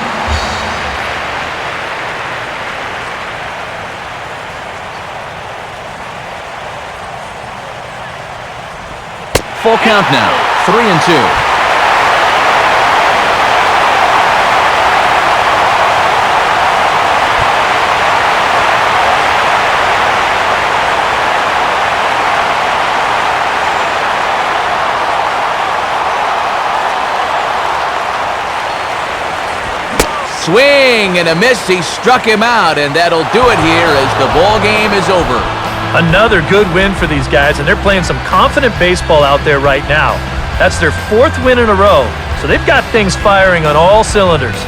Speaker 1: Full count now, 3-2. Swing and a miss. He struck him out, and that'll do it here as the ball game is over.
Speaker 2: Another good win for these guys, and they're playing some confident baseball out there right now. That's their 4th win in a row, so they've got things firing on all cylinders.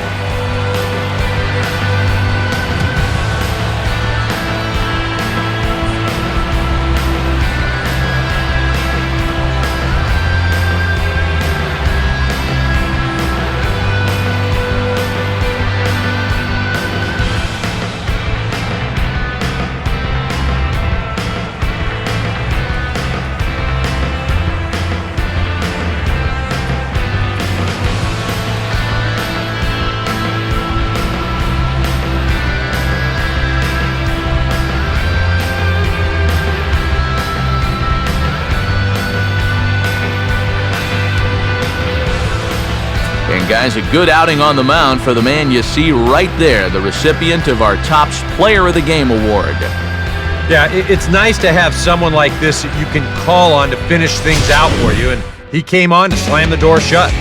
Speaker 1: And guys, a good outing on the mound for the man you see right there, the recipient of our Topps Player of the Game award.
Speaker 3: Yeah, it's nice to have someone like this that you can call on to finish things out for you, and he came on to slam the door shut.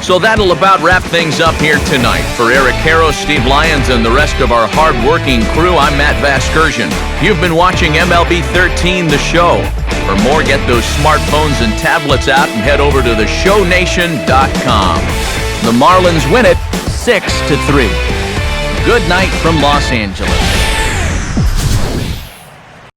Speaker 1: So that'll about wrap things up here tonight. For Eric Harrow, Steve Lyons, and the rest of our hard-working crew, I'm Matt Vasgersian. You've been watching MLB 13, the show. For more, get those smartphones and tablets out and head over to theshownation.com. The Marlins win it 6-3. Good night from Los Angeles.